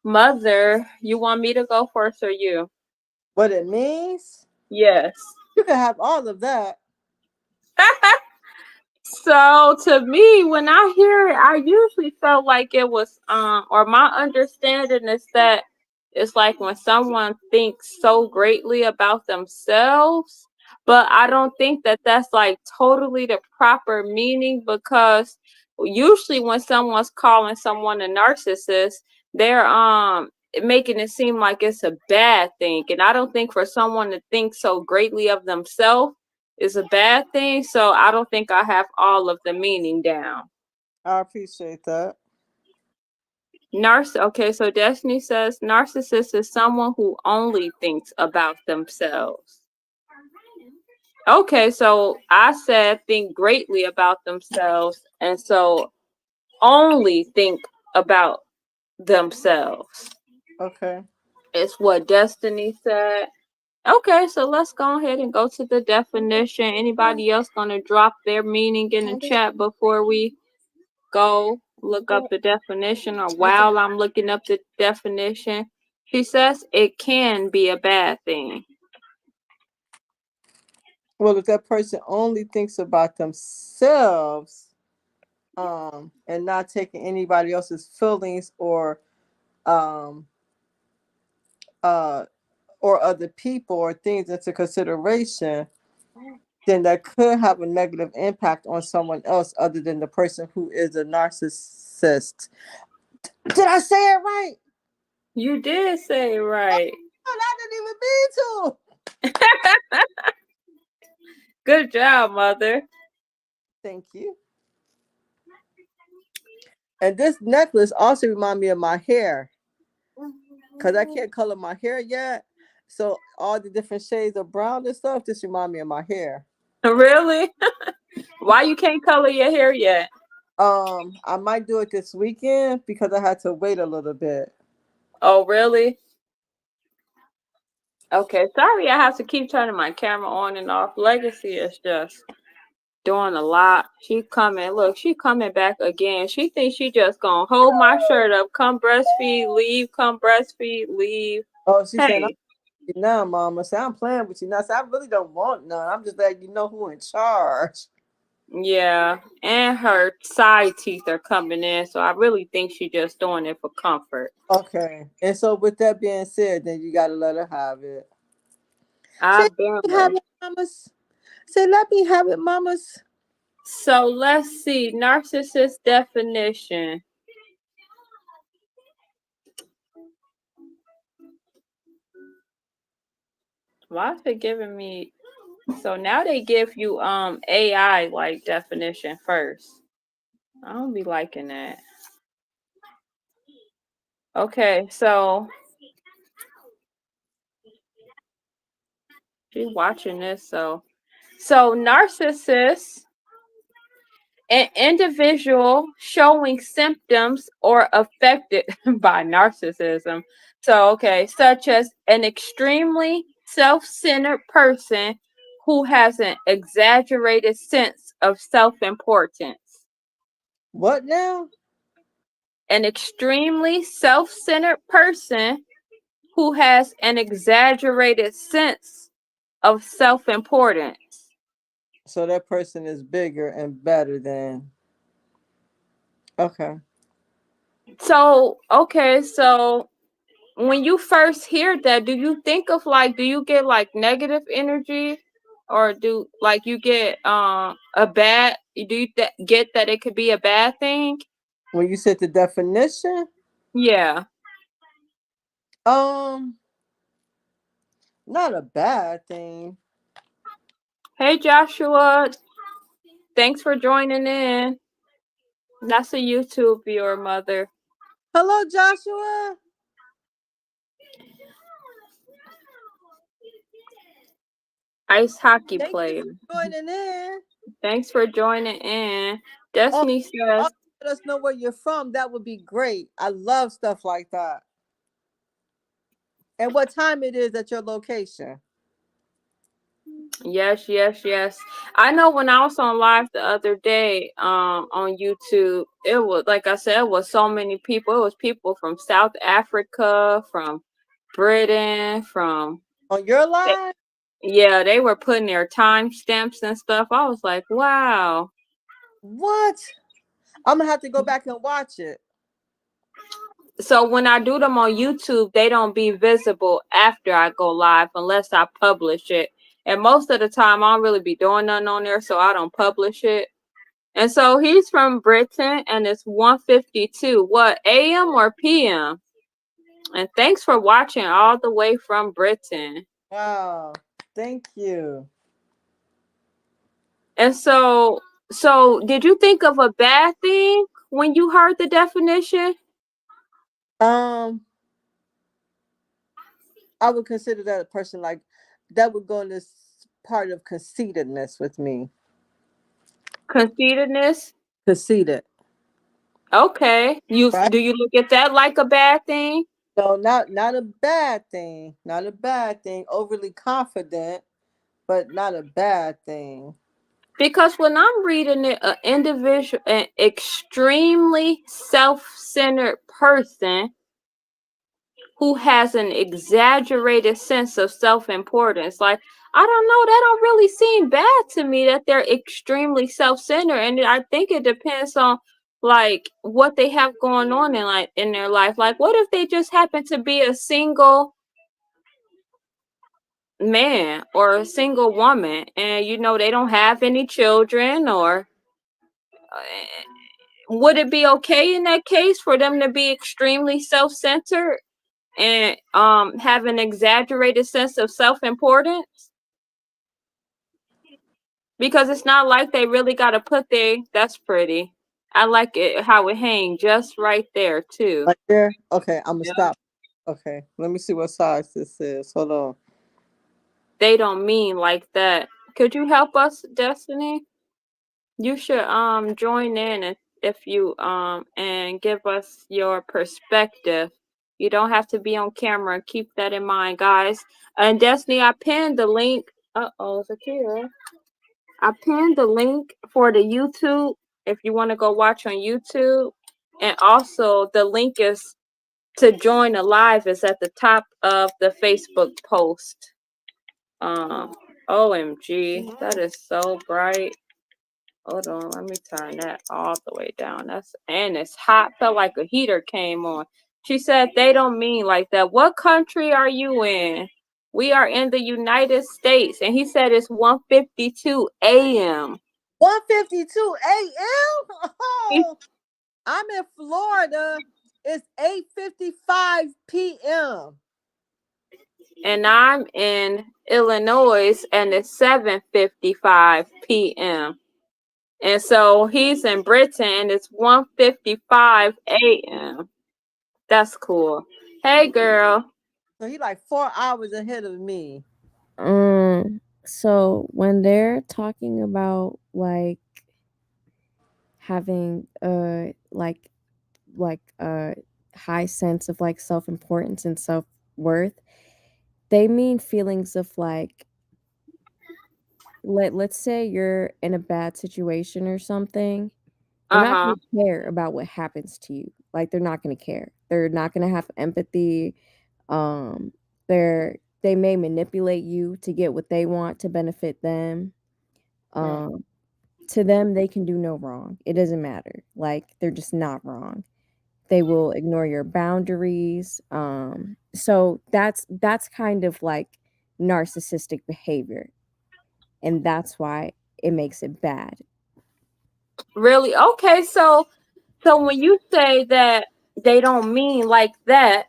Mother, you want me to go first or you? What it means? Yes. You can have all of that. So to me, when I hear it, I usually felt like it was or my understanding is that it's like when someone thinks so greatly about themselves, but I don't think that that's like totally the proper meaning, because usually when someone's calling someone a narcissist, they're making it seem like it's a bad thing. And I don't think for someone to think so greatly of themselves is a bad thing. So I don't think I have all of the meaning down. I appreciate that. Okay, so Destiny says narcissist is someone who only thinks about themselves. Okay, so I said think greatly about themselves, and so only think about themselves. Okay. It's what Destiny said. Okay, so let's go ahead and go to the definition. Anybody else gonna drop their meaning in the chat before we go look up the definition, or while I'm looking up the definition? She says it can be a bad thing. Well, if that person only thinks about themselves, and not taking anybody else's feelings um, uh, or other people or things into consideration, then that could have a negative impact on someone else other than the person who is a narcissist. Did I say it right? You did say it right. Oh, I didn't even mean to. Good job, mother. Thank you. And this necklace also reminds me of my hair because I can't color my hair yet. So all the different shades of brown and stuff just remind me of my hair. Really? Why you can't color your hair yet? I might do it this weekend because I had to wait a little bit. Oh, really? Okay, sorry I have to keep turning my camera on and off. Legacy is just doing a lot. She coming back again. She thinks she just gonna hold my shirt up, come breastfeed, leave, come breastfeed, leave. Oh, she said, Hey, now, Mama. Say, I'm playing with you now. Say, I really don't want none. I'm just letting you know who in charge. yeah, and her side teeth are coming in, so I really think she just doing it for comfort. Okay. And so with that being said, then you gotta let her have it. I've Say, been let me have it, mamas. Say, let me have it, mamas. So let's see, narcissist definition. Why is it giving me? So now they give you AI like definition first. I don't be liking that. Okay, so she's watching this. So narcissist, an individual showing symptoms or affected by narcissism. So okay, such as an extremely self-centered person who has an exaggerated sense of self-importance. What now? An extremely self-centered person who has an exaggerated sense of self-importance. So that person is bigger and better than. Okay. So, okay, so when you first hear that, do you think of do you get like negative energy, or do like you get a bad, do you get that it could be a bad thing? When you said the definition, Yeah. not a bad thing. Hey Joshua, thanks for joining in. That's a YouTube viewer, mother. Hello, Joshua. Ice hockey Thank player. you for joining in. Thanks for joining in. Destiny says, let us know where you're from. That would be great. I love stuff like that. And what time it is at your location. yes, yes, yes. I know when I was on live the other day on YouTube, it was, like I said, it was so many people. It was people from South Africa, from Britain, from On your live? Yeah, they were putting their timestamps and stuff. I was like, wow. What? I'm gonna have to go back and watch it. So when I do them on YouTube, they don't be visible after I go live unless I publish it. And most of the time, I don't really be doing nothing on there, so I don't publish it. And so he's from Britain, and it's 1:52. What, AM or PM? And thanks for watching all the way from Britain. Wow. Thank you. And so did you think of a bad thing when you heard the definition? I would consider that a person like that would go in this part of conceitedness with me. Conceitedness? Conceited. Okay. Right? Do you look at that like a bad thing? No, not a bad thing. Not a bad thing. Overly confident, but not a bad thing. Because when I'm reading it, an extremely self-centered person who has an exaggerated sense of self-importance. Like, I don't know. That don't really seem bad to me that they're extremely self-centered, and I think it depends on like what they have going on in their life. Like, what if they just happen to be a single man or a single woman, and they don't have any children, or would it be okay in that case for them to be extremely self-centered and have an exaggerated sense of self-importance? Because it's not like they really got to put that's pretty. I like it how it hang just right there too. Right there. Okay, I'm gonna Yeah. stop. Okay, let me see what size this is. Hold on. They don't mean like that. Could you help us, Destiny? You should join in if you and give us your perspective. You don't have to be on camera. Keep that in mind, guys. And Destiny, I pinned the link. Zakira. I pinned the link for the YouTube if you want to go watch on YouTube. And also the link is to join the live is at the top of the Facebook post. OMG, that is so bright. Hold on, let me turn that all the way down. And it's hot. Felt like a heater came on. She said they don't mean like that. What country are you in? We are in the United States. And he said it's 1:52 a.m. 1:52 a.m. Oh, I'm in Florida. It's 8:55 p.m. And I'm in Illinois and it's 7:55 p.m. And so he's in Britain and it's 1:55 a.m. That's cool. Hey girl. So he like 4 hours ahead of me. So when they're talking about like having a high sense of like self-importance and self-worth, they mean feelings of like let's say you're in a bad situation or something. They're not Uh-huh. going to care about what happens to you. Like they're not going to care. They're not going to have empathy. Um they may manipulate you to get what they want to benefit them. Um to them they can do no wrong. It doesn't matter. Like they're just not wrong. They will ignore your boundaries. So that's kind of like narcissistic behavior, and that's why it makes it bad. Really? Okay, so when you say that they don't mean like that,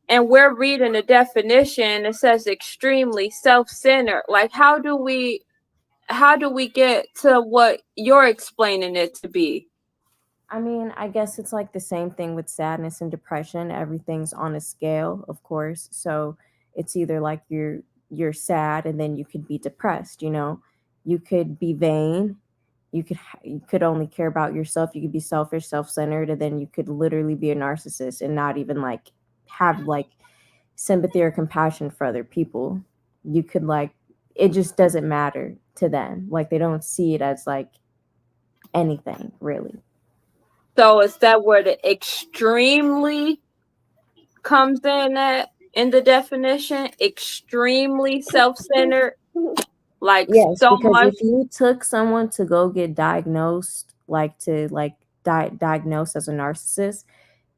and we're reading the definition, it says extremely self-centered. Like how do we get to what you're explaining it to be? I mean, I guess it's like the same thing with sadness and depression. Everything's on a scale, of course. So it's either like you're sad and then you could be depressed, you know. You could be vain. You could only care about yourself. You could be selfish, self-centered, and then you could literally be a narcissist and not even like have like sympathy or compassion for other people. You could like it just doesn't matter to them. Like they don't see it as like anything, really. So is that where the extremely comes in the definition? Extremely self-centered, like Yes, so because much. if you took someone to go get diagnosed, like to like diagnosed as a narcissist,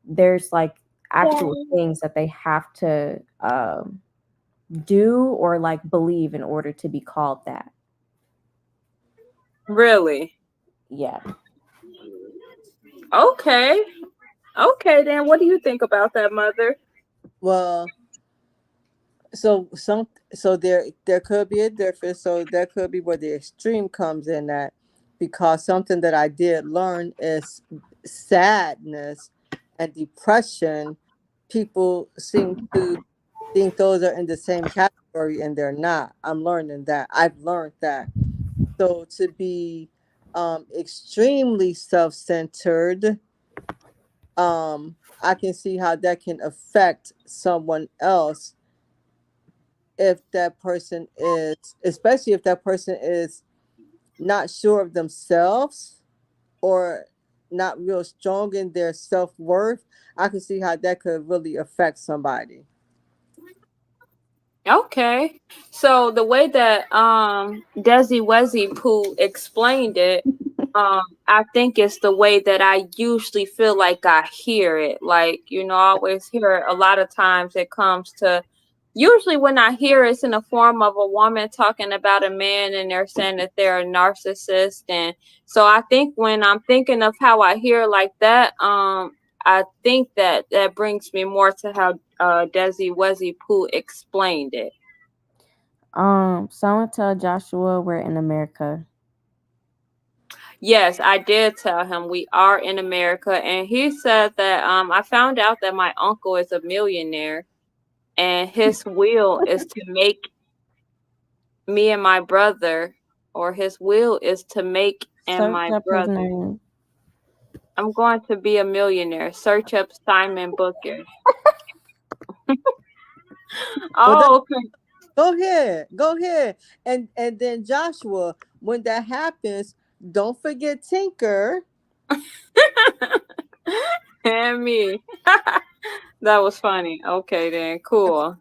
there's like actual things that they have to do or like believe in order to be called that. Really? Yeah. Okay. Okay, then what do you think about that, Mother? Well, so there could be a difference. So that could be where the extreme comes in at, because something that I did learn is sadness and depression. People seem to think those are in the same category, and they're not. I'm learning that. I've learned that. So to be extremely self-centered, I can see how that can affect someone else if that person is, especially if that person is not sure of themselves or not real strong in their self-worth. I can see how that could really affect somebody. Okay. So the way that Desi Wezzy Pooh explained it, I think it's the way that I usually feel like I hear it. Like, I always hear it a lot of times it comes to usually when I hear it's in the form of a woman talking about a man and they're saying that they're a narcissist. And so I think when I'm thinking of how I hear like that, I think that brings me more to how Desi Wezzy Pooh explained it. Someone tell Joshua we're in America. Yes, I did tell him we are in America, and he said that I found out that my uncle is a millionaire, and his will is to make me and my brother, or his will is to make and Search my up his brother. name. I'm going to be a millionaire. Search up Simon Booker. Well, Oh, okay. go ahead, and then Joshua, when that happens, don't forget Tinker. And me. That was funny. Okay, then cool.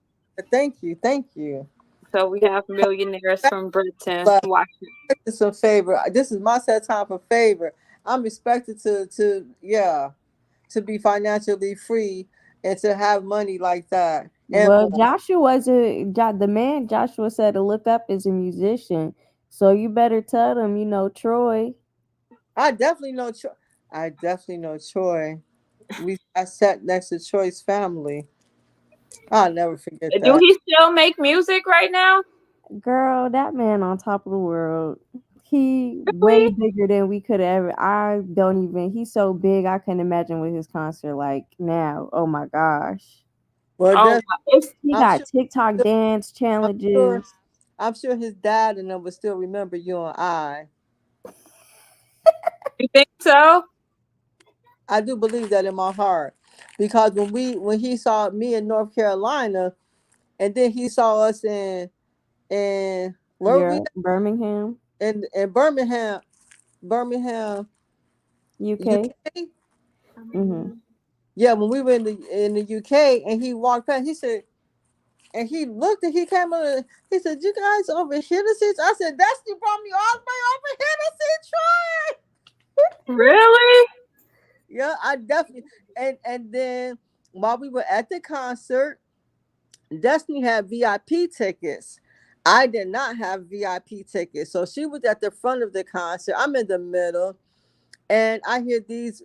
Thank you. So we have millionaires from Britain But watching. it's a favor. This is my set time for favor. I'm expected to be financially free and to have money like that and Well, more. the man Joshua said to look up is a musician. So you better tell them, Troy. I definitely know. Troy. I sat next to Troy's family. I'll never forget Do that. he still make music right now? Girl, that man on top of the world. He way Really? bigger than we could ever. I don't even. He's so big. I can imagine what his concert like now. Oh my gosh. Well, Oh, that's wow. It's, He I'm got sure. TikTok dance I'm sure. challenges. I'm sure his dad and them would still remember you and I. you think so? I do believe that in my heart because when he saw me in North Carolina and then he saw us in where were we Europe, Birmingham, in Birmingham, UK. UK. Hmm. Yeah, when we were in the UK and he walked past, he said, and he looked and he came over. He said, "You guys over here to see?" I said, "That's you brought me all the way over here to see Troy." Really? Yeah, I definitely and then while we were at the concert, Destiny had VIP tickets. I did not have VIP tickets. So she was at the front of the concert. I'm in the middle. And I hear these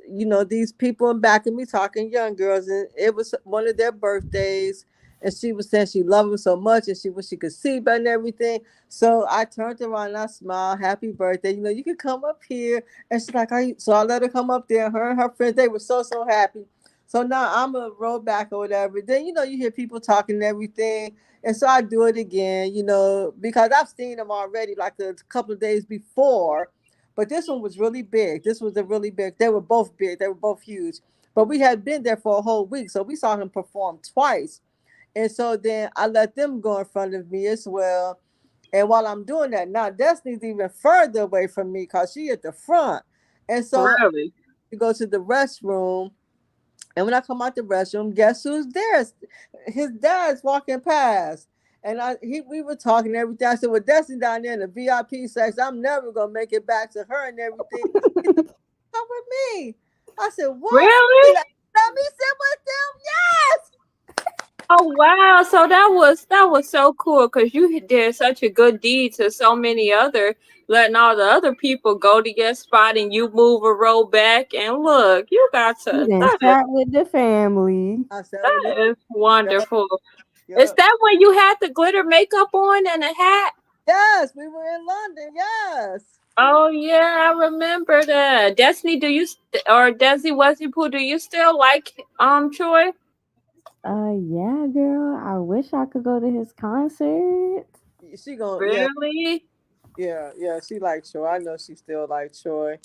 people in back of me talking, young girls, and it was one of their birthdays. And she was saying she loved him so much and she wish she could see better and everything. So I turned around and I smiled, happy birthday. You can come up here. And she's like, so I let her come up there. Her and her friends, they were so happy. So now I'm going to roll back or whatever. Then, you hear people talking and everything. And so I do it again, because I've seen them already like a couple of days before. But this one was really big. This was a really big. They were both big. They were both huge. But we had been there for a whole week. So we saw him perform twice. And so then I let them go in front of me as well. And while I'm doing that, now Destiny's even further away from me because she at the front. And so Really? I go to the restroom. And when I come out the restroom, guess who's there? His dad's walking past. And we were talking and everything. I said, well, Destiny down there in the VIP section, I'm never going to make it back to her and everything. He said, come with me. I said, what? He Really? like, let me sit with them. Yes. Oh wow! So that was so cool because you did such a good deed to so many other, letting all the other people go to your spot and you move a row back and look, you got He to. then sat with the family. I said, well, That is yep, wonderful. Is yep. that when you had the glitter makeup on and a hat? Yes, we were in London. Yes. Oh yeah, I remember that. Destiny, or Desi Wesipu, do you still like Troy? Yeah, girl. I wish I could go to his concert. She going, yeah, Really? yeah. She liked Troy. I know she still likes Troy.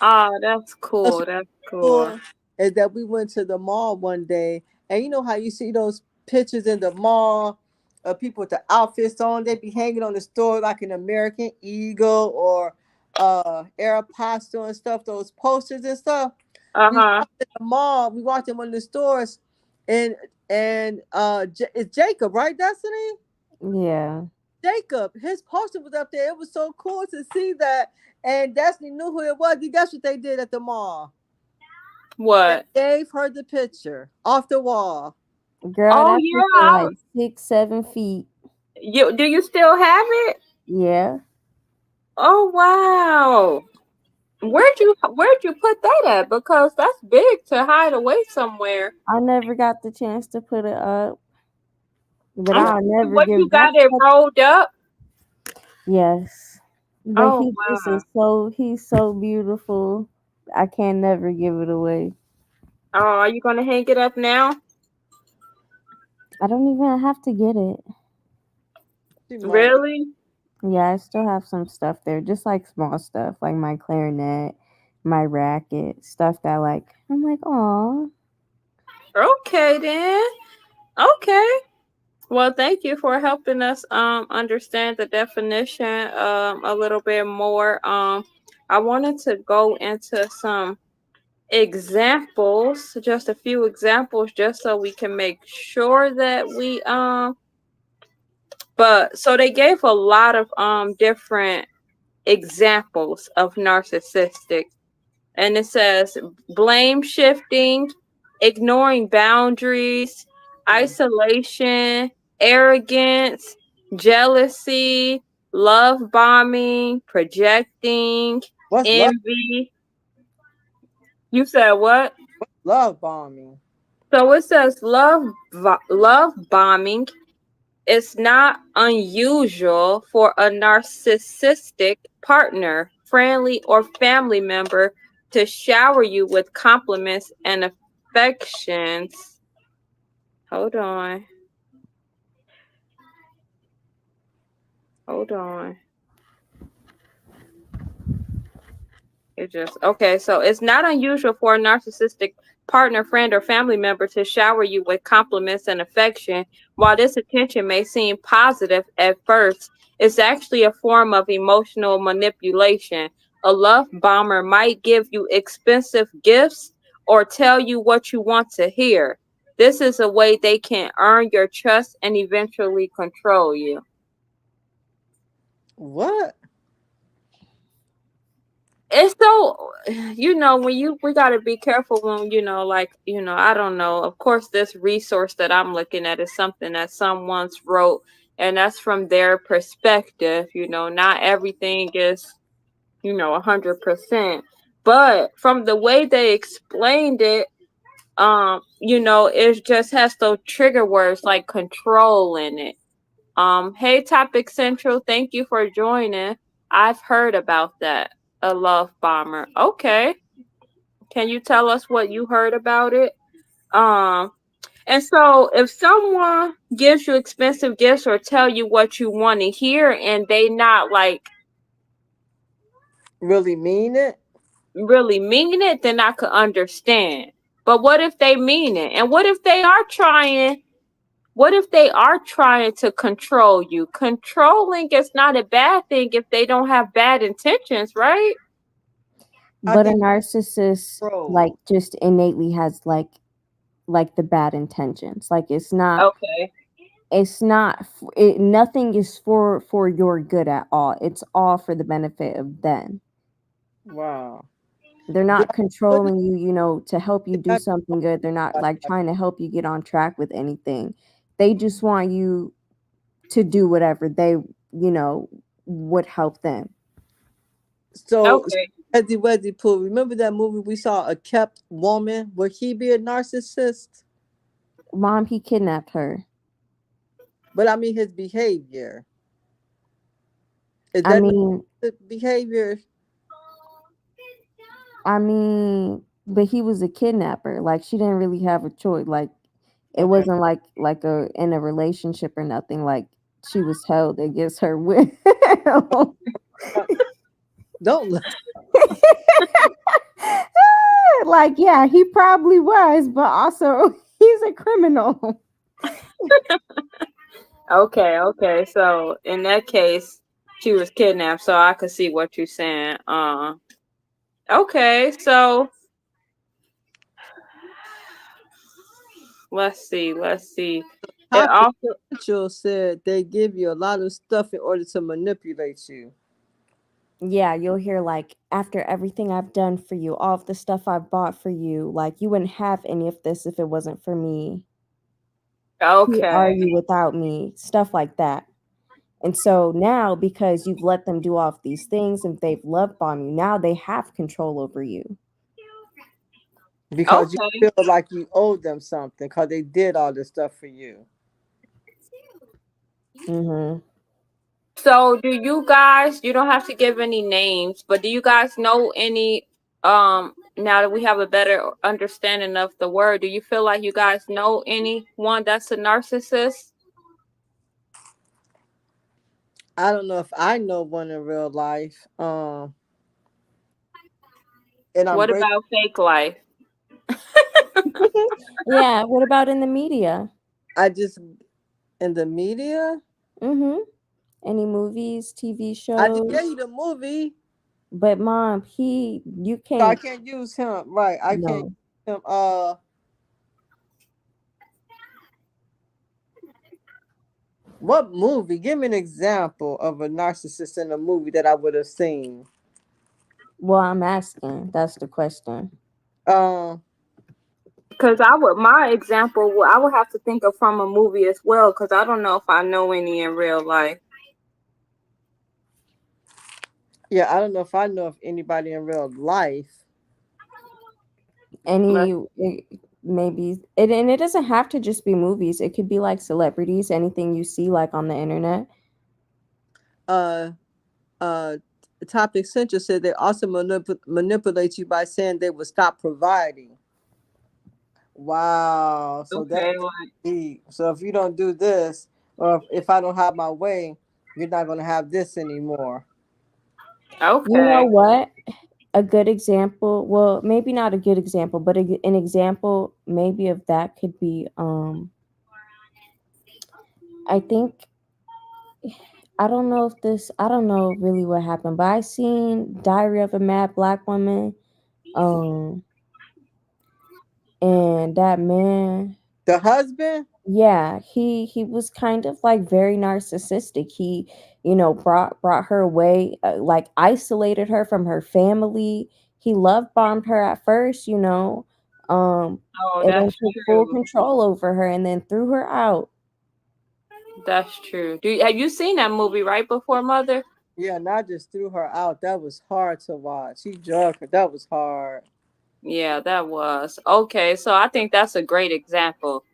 Oh, that's What's cool. That's cool. cool is that we went to the mall one day, and you know how you see those pictures in the mall of people with the outfits on, they be hanging on the store like an American Eagle or Aeropostale and stuff, those posters and stuff. We Uh-huh. walked in the mall, we walked in one of the stores, and it's Jacob, right, Destiny? Yeah. Jacob, his poster was up there. It was so cool to see that. And Destiny knew who it was. You guess what they did at the mall? They What? gave her the picture off the wall. Girl, Oh that picture yeah. like 6, 7 feet. You do you still have it? Yeah. Oh wow. Where'd you put that at? Because that's big to hide away somewhere. I never got the chance to put it up. But I'm I'll thinking, never what you give got it that. rolled up? Yes. But Oh he just wow. is he's so beautiful. I can never give it away. Oh, are you gonna hang it up now? I don't even have to get it. She might. Really? Yeah, I still have some stuff there, just like small stuff, like my clarinet, my racket, stuff that like I'm like, oh, Okay then. Okay. Well, thank you for helping us understand the definition a little bit more. I wanted to go into some examples, just a few examples, just so we can make sure that we but so they gave a lot of different examples of narcissistic, and it says blame shifting, ignoring boundaries, isolation, arrogance, jealousy, love bombing, projecting, What's envy. You said what? love bombing? So it says love bombing. It's not unusual for a narcissistic partner, friendly, or family member to shower you with compliments and affections. Hold on. Hold on. It just okay. So it's not unusual for a narcissistic partner, friend, or family member to shower you with compliments and affection. While this attention may seem positive at first, it's actually a form of emotional manipulation. A love bomber might give you expensive gifts or tell you what you want to hear. This is a way they can earn your trust and eventually control you. What? It's so when we got to be careful when I don't know, of course this resource that I'm looking at is something that someone's wrote, and that's from their perspective. Not everything is 100%, but from the way they explained it, it just has those trigger words like control in it. Hey, Topic Central, thank you for joining. I've heard about that. A love bomber. Okay. Can you tell us what you heard about it? Um, and so if someone gives you expensive gifts or tell you what you want to hear and they not like Really mean it? really mean it, then I could understand. But what if they mean it? And what if they are trying to control you? Controlling is not a bad thing if they don't have bad intentions, right? I but a think narcissist like control. just innately has like the bad intentions. Like Okay. nothing is for your good at all. It's all for the benefit of them. Wow. They're Yeah, not controlling you, to help you do I- something good. They're not like trying to help you get on track with anything. They just want you to do whatever they, would help them. So, Okay. Eddie Weddy Pooh, remember that movie we saw, A Kept Woman? Would he be a narcissist? Mom, he kidnapped her. But I mean, his behavior. Is I that mean, the behavior? but he was a kidnapper. Like she didn't really have a choice. Like it Okay. wasn't like a in a relationship or nothing. Like she was held against her will. Don't look. Like, yeah, he probably was, but also he's a criminal. Okay. So in that case, she was kidnapped, so I could see what you're saying. Okay, so let's see. it Topic also Central said they give you a lot of stuff in order to manipulate you. Yeah, you'll hear like, after everything I've done for you, all of the stuff I've bought for you, like you wouldn't have any of this if it wasn't for me. Who are okay. you without me? Stuff like that. And so now, because you've let them do all of these things and they've love bombed you, now they have control over you. Because you Okay. feel like you owe them something because they did all this stuff for you. Mm-hmm. So do you guys, you don't have to give any names, but do you guys know any now that we have a better understanding of the word, do you feel like you guys know anyone that's a narcissist? I don't know if I know one in real life. And I'm What grateful. about fake life? Yeah, what about in the media? I just in the media. Mm-hmm. Any movies, TV I just gave shows? you the movie, But mom, you so I can't. can't use him. Right, I can't No. use him. What movie? Give me an example of a narcissist in a movie that I would have seen. Well, I'm asking. That's the question. Um, Because my example, I would have to think of from a movie as well, because I don't know if I know any in real life. yeah, I don't know if I know of anybody in real life. Any, maybe, and it doesn't have to just be movies. It could be like celebrities, anything you see like on the internet. Uh, uh, Topic Central said they also manipulate you by saying they will stop providing. Wow, so that's Okay, like, deep. So if you don't do this, or if I don't have my way, you're not going to have this anymore. You know okay. what? A good example, well, maybe not a good example, but an example maybe of that could be, I think, I don't know if this, I don't know really what happened, but I seen Diary of a Mad Black Woman, um, and that man, The husband? yeah, he was kind of like very narcissistic. He, brought her away, like isolated her from her family. He love bombed her at first, um, Oh, and then that's took full true. control over her and then threw her out. That's true. Have you seen that movie right before Mother? Yeah, not just threw her out. That was hard to watch. He drugged her. That was hard. Yeah, that was. Okay, so I think that's a great example.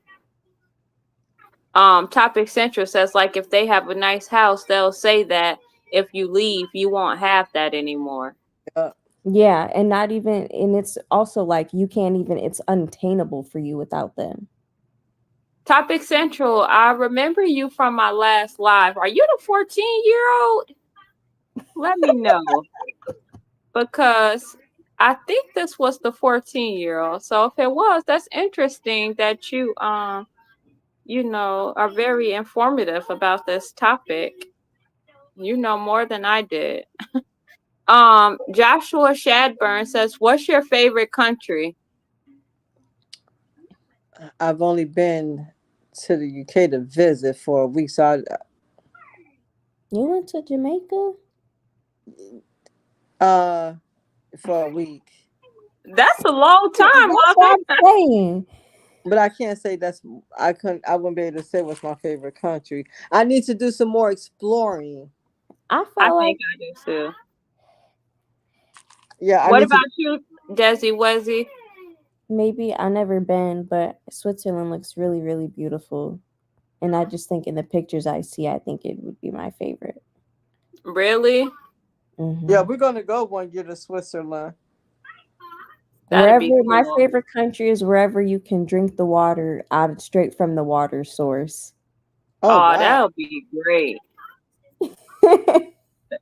Topic Central says like if they have a nice house, they'll say that if you leave, you won't have that anymore. Yeah. Yeah, and not even, and it's also like you can't even, it's unattainable for you without them. Topic Central, I remember you from my last live. Are you the 14-year-old? Let me know. Because I think this was the 14-year-old. So if it was, that's interesting that you are very informative about this topic. You know more than I did. Joshua Shadburn says, "What's your favorite country?" I've only been to the UK to visit for a week, so You went to Jamaica? uh for a week. That's a long time, That's mother. what I'm saying. But I can't say I wouldn't be able to say what's my favorite country. I need to do some more exploring. I I felt like think I do too. Yeah, I What need to. about you, Desi Wezzy? maybe I never been, but Switzerland looks really, really beautiful. And I just think in the pictures I see, I think it would be my favorite. Really? Yeah, Hmm. we're gonna go one year to Switzerland. That'd Wherever, be my cool. favorite country is wherever you can drink the water out straight from the water source. Oh Oh, wow. that would be great.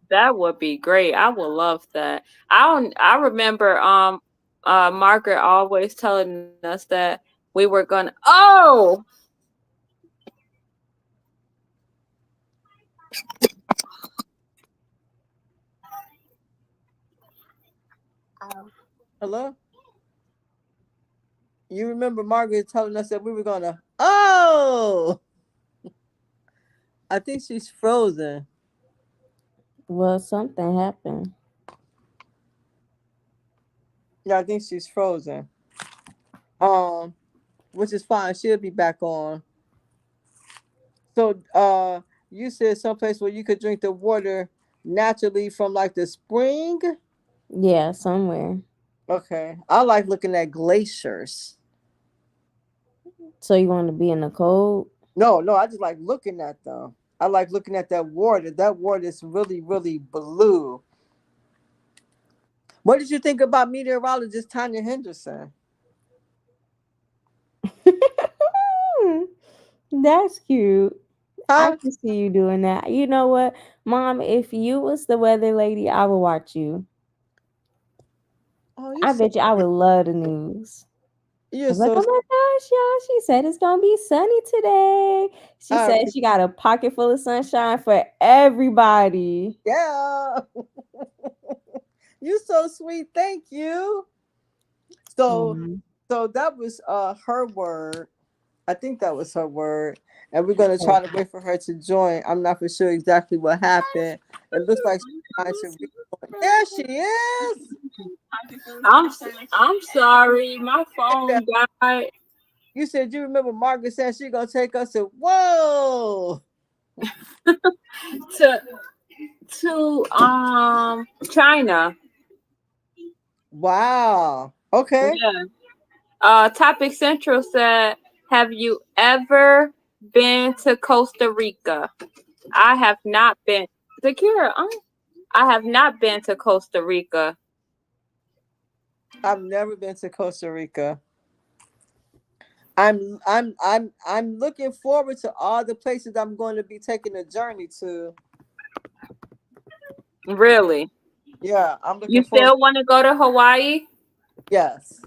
That would be great. I would love that. I remember Margaret always telling us that we were gonna Hello? You remember Margaret telling us that we were gonna. Oh! I think she's frozen. Well, something happened. Yeah, I think she's frozen. Which is fine. She'll be back on. So, you said someplace where you could drink the water naturally from like the spring. Yeah, somewhere. Okay, I like looking at glaciers. So you want to be in the cold? No, no, I just like looking at them. I like looking at that water. That water is really, really blue. What did you think about meteorologist Tanya Henderson? That's cute. I Huh? can see you doing that. You know what, Mom? If you was the weather lady, I would watch you. Oh, you're I so bet you I would love the news. I you're was like, so oh my gosh, y'all, she said it's gonna be sunny today. She I said appre- she got a pocket full of sunshine for everybody. yeah. You so sweet. Thank you. So Mhm. so that was her word. I think that was her word. And we're gonna try to Okay. wait for her to join. I'm not for sure exactly what happened. It looks like she's trying to rejoin. There she is. I'm sorry, my phone died. You said you remember Margaret said she gonna take us to whoa. to China. Wow. Okay. Yeah. Topic Central said, "Have you ever been to Costa Rica?" I have not been. Secure. I have not been to Costa Rica. I've never been to Costa Rica. I'm looking forward to all the places I'm going to be taking a journey to. Really? Yeah, I'm You looking forward. still want to go to Hawaii? Yes.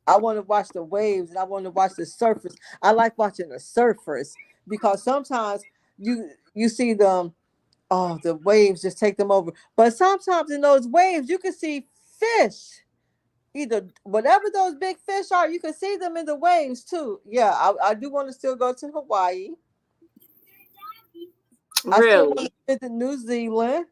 I want to watch the waves and I want to watch the surfers. I like watching the surfers because sometimes you see them, oh, the waves just take them over. But sometimes in those waves you can see fish. Either whatever those big fish are, you can see them in the waves too. Yeah, I do want to still go to Hawaii. I still want Really? to visit New Zealand.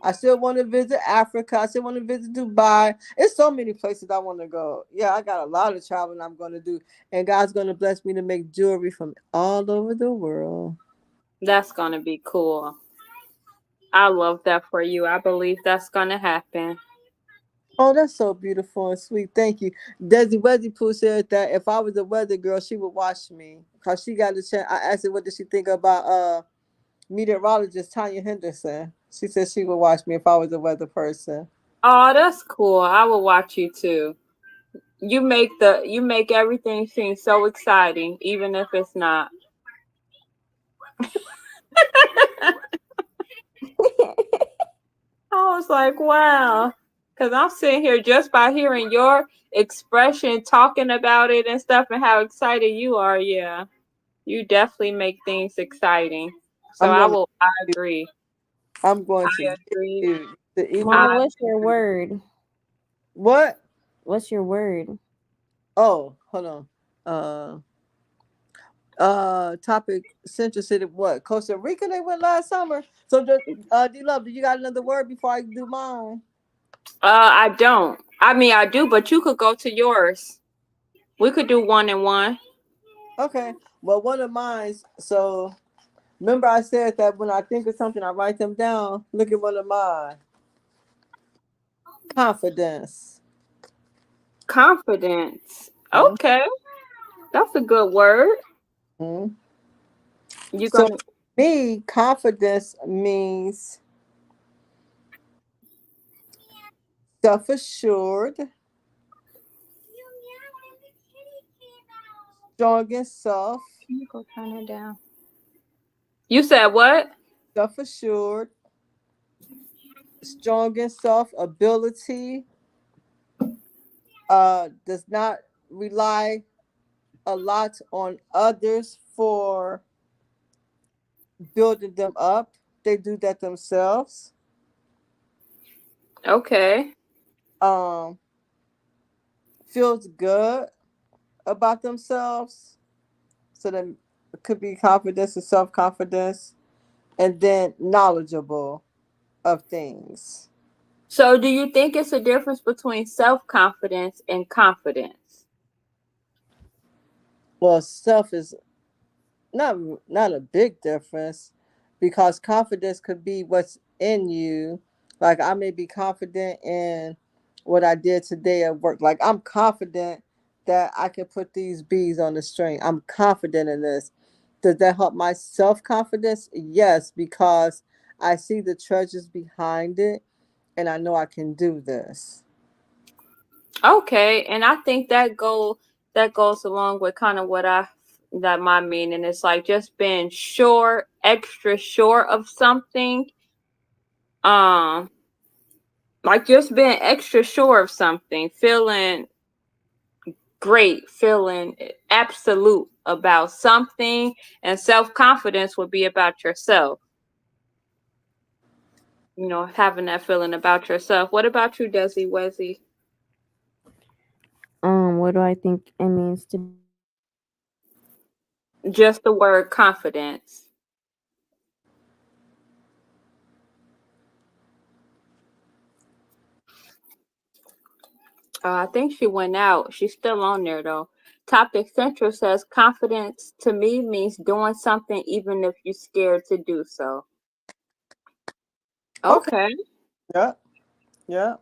I still want to visit Africa. I still want to visit Dubai. It's so many places I want to go. Yeah, I got a lot of traveling I'm going to do. And God's going to bless me to make jewelry from all over the world. That's gonna be cool. I love that for you. I believe that's gonna happen. Oh, that's so beautiful and sweet. Thank you. Desi Weather Pooh said that if I was a weather girl, she would watch me. Because she got a chance. I asked her what did she think about meteorologist Tanya Henderson. She said she would watch me if I was a weather person. Oh, that's cool. I will watch you too. You make everything seem so exciting, even if it's not. I was like, wow. Because I'm sitting here just by hearing your expression, talking about it and stuff, and how excited you are. Yeah, you definitely make things exciting. So I'm going I to agree. I'm going to I get agree. you. Even I, Mama, what's your word? what? What's your word? Oh, hold on. Topic Central City. What? Costa Rica? They went last summer. So, D Love, do you got another word before I do mine? I don't. I mean, I do, but you could go to yours. We could do one and one. Okay. Well, one of mine. So, remember I said that when I think of something, I write them down. Look at one of mine. Confidence. Confidence. Mhm. Okay, that's a good word. Mhm. You So, gonna me, confidence means self-assured, strong in self, you go turn it down. You said what? self-assured, strong in self, ability, does not rely a lot on others for building them up. They do that themselves. Okay. Um, feels good about themselves. So then it could be confidence and self-confidence. and then knowledgeable of things. So, do you think it's a difference between self-confidence and confidence? Well, self is not a big difference, because confidence could be what's in you. Like I may be confident in what I did today at work. Like I'm confident that I can put these bees on the string. I'm confident in this. Does that help my self-confidence? Yes, because I see the treasures behind it and I know I can do this. Okay, and I think that goes along with kind of what I that my meaning is like just being sure, extra sure of something. Um, like just being extra sure of something, feeling great, feeling absolute about something, and self-confidence would be about yourself. You know, having that feeling about yourself. What about you, Desi Wezzy? What do I think it means to? Just the word confidence. I think she went out. She's still on there though. Topic Central says confidence to me means doing something even if you're scared to do so. Okay. Okay. Yeah. Yeah.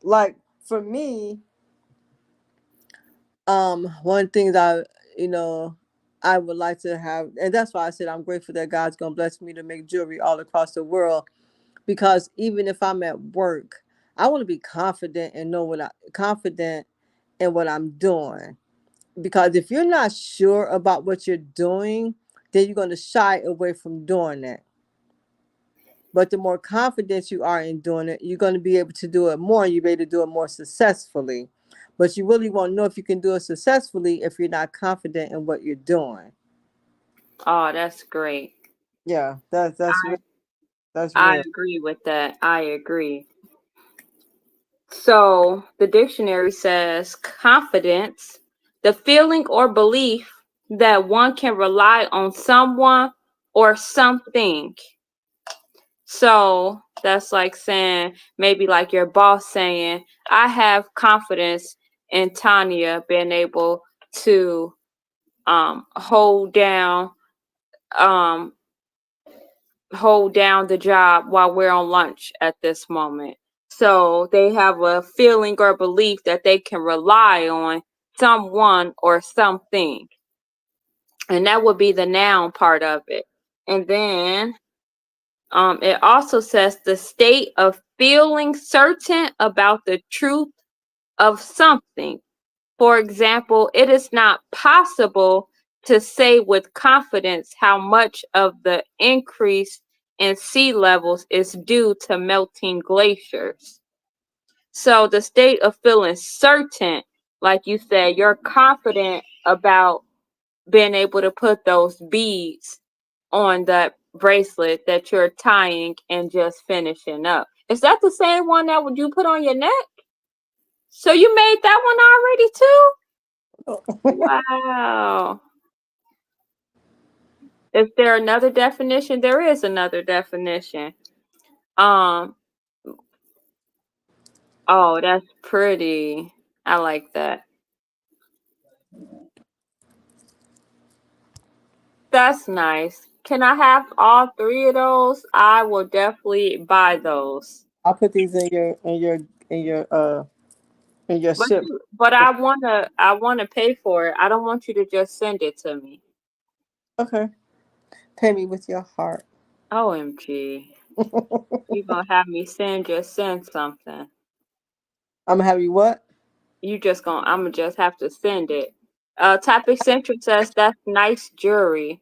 Like for me, one thing that you know I would like to have, and that's why I said I'm grateful that God's gonna bless me to make jewelry all across the world. Because even if I'm at work, I want to be confident and know what I confident in what I'm doing. Because if you're not sure about what you're doing, then you're going to shy away from doing it. But the more confident you are in doing it, you're going to be able to do it more, and you'll be able to do it more successfully. But you really won't know if you can do it successfully if you're not confident in what you're doing. Oh, that's great. Yeah, that's I real. That's I real. agree with that. I agree. So the dictionary says confidence, the feeling or belief that one can rely on someone or something. So that's like saying, maybe like your boss saying, I have confidence in Tanya being able to hold down um, the job while we're on lunch at this moment. So they have a feeling or belief that they can rely on someone or something. And that would be the noun part of it. And then it also says the state of feeling certain about the truth of something. For example, it is not possible to say with confidence how much of the increase in sea levels is due to melting glaciers. So the state of feeling certain, like you said, you're confident about being able to put those beads on that bracelet that you're tying and just finishing up. Is that the same one that would you put on your neck? So you made that one already too? Wow. Is there another definition? There is another definition. Um, oh, that's pretty. I like that. That's nice. Can I have all three of those? I will definitely buy those. I'll put these in your But ship. I wanna pay for it. I don't want you to just send it to me. Okay. Pay me with your heart. OMG. You gonna have me just send something. I'm gonna have you what? I'm gonna just have to send it. Topic Central says that's nice jewelry.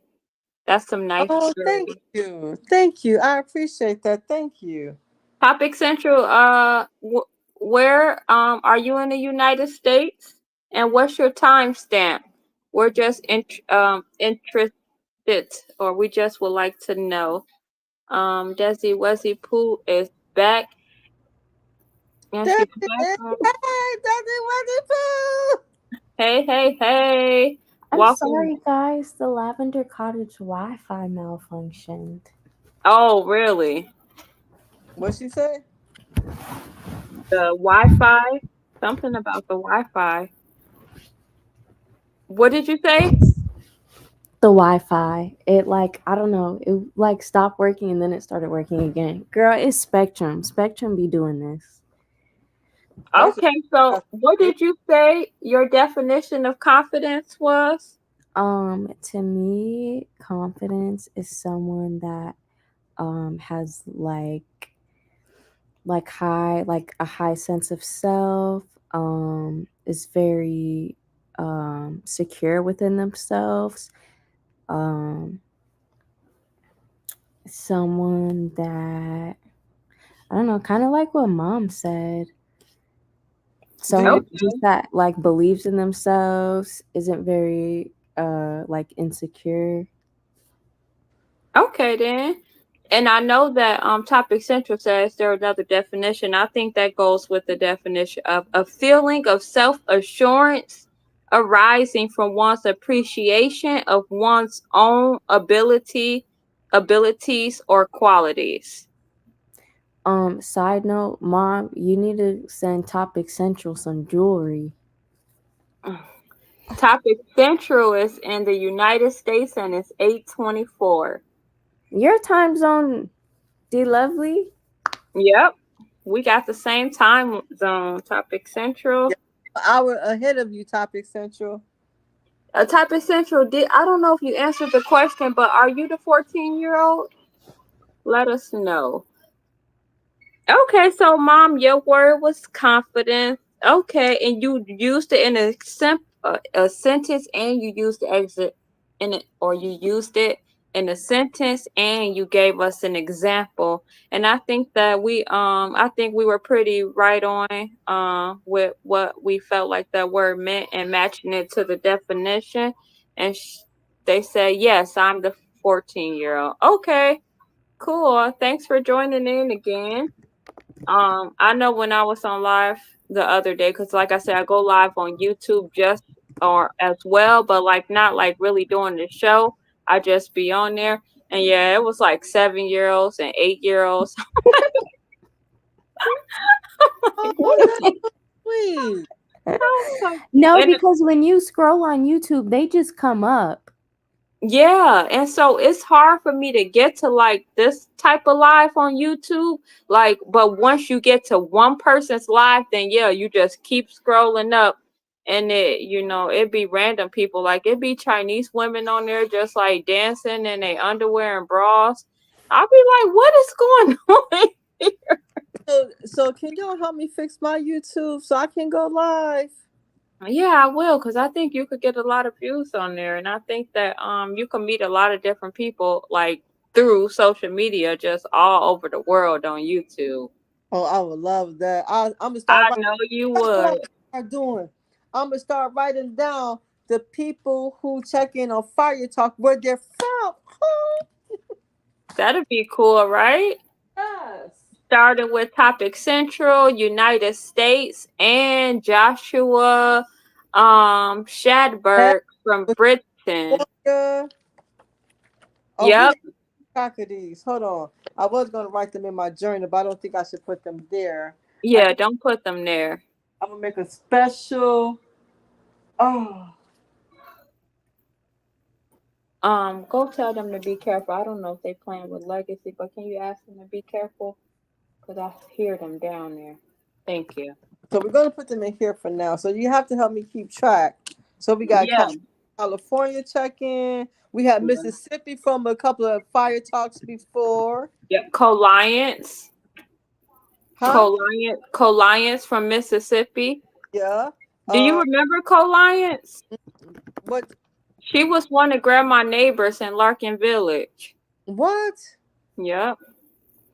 That's some nice Oh, thank jewelry. you. Thank you. I appreciate that. Thank you. Topic Central, where are you in the United States? And what's your timestamp? We're just interested, or we just would like to know. Desi Wesi Pooh is back, and That's she's it. back. Hey, that's it. Wonderful. Hey, hey, hey! I'm Welcome. sorry, guys. The Lavender Cottage Wi-Fi malfunctioned. Oh, really? What she say? The Wi-Fi? Something about the Wi-Fi. What did you say? The Wi-Fi, it like I don't know, it like stopped working and then it started working again. Girl, it's Spectrum. Spectrum be doing this. That's Okay, so what did you say your definition of confidence was? To me, confidence is someone that has like a high sense of self, is very secure within themselves, um someone that I don't know, kind of like what mom said. Do you Someone just that like believes in themselves, isn't very like insecure. Okay, then. And I know that Topic Central says there's another definition. I think that goes with the definition of a feeling of self-assurance arising from one's appreciation of one's own abilities, or qualities. Side note, mom, you need to send Topic Central some jewelry. Topic Central is in the United States and it's 8:24. Your time zone, D Lovely. Yep. We got the same time zone, Topic Central. an hour ahead of you, Topic Central? Topic Central, I don't know if you answered the question, but are you the 14-year-old? Let us know. Okay, so mom, your word was confidence. Okay, and you used it in a sentence, and you used the exit in it, or you used it in a sentence, and you gave us an example. And I think that I think we were pretty right on with what we felt like that word meant and matching it to the definition. And they said, yes, I'm the 14-year-old. Okay, cool. Thanks for joining in again. I know when I was on live the other day, because like I said, I go live on YouTube just or as well, but like not like really doing the show. I just be on there. And yeah, it was like 7-year-olds and 8-year-olds. Oh, that's sweet. No, And because when you scroll on YouTube, they just come up. yeah, and so it's hard for me to get to like this type of live on YouTube. Like, but once you get to one person's live, then yeah, you just keep scrolling up and it be random people. Like it be Chinese women on there just like dancing in their underwear and bras. I'll be like, what is going on? So can y'all help me fix my YouTube so I can go live? Yeah, I will, because I think you could get a lot of views on there, and I think that you can meet a lot of different people like through social media, just all over the world on YouTube. Oh, I would love that. I'm gonna I start writing. know you That's what I'm would. gonna start doing. I'm gonna start writing down the people who check in on Fire Talk, where they're from. That'd be cool, right? Yes. Starting with Topic Central, United States, and Joshua Shadberg from Britain. California. Oh, we Yep. have track of these. Hold on. I was gonna write them in my journal, but I don't think I should put them there. Yeah, don't put them there. I'm gonna make a special. Oh, Go tell them to be careful. I don't know if they playing with Legacy, but can you ask them to be careful? Because I hear them down there. Thank you. so we're gonna put them in here for now. So you have to help me keep track. So we got Yeah. California check-in. We had Mississippi from a couple of Fire Talks before. Yep. Coliance. Huh? Coliance from Mississippi. Yeah. Do you remember Coliance? What? She was one of Grandma neighbors in Larkin Village. What? Yep.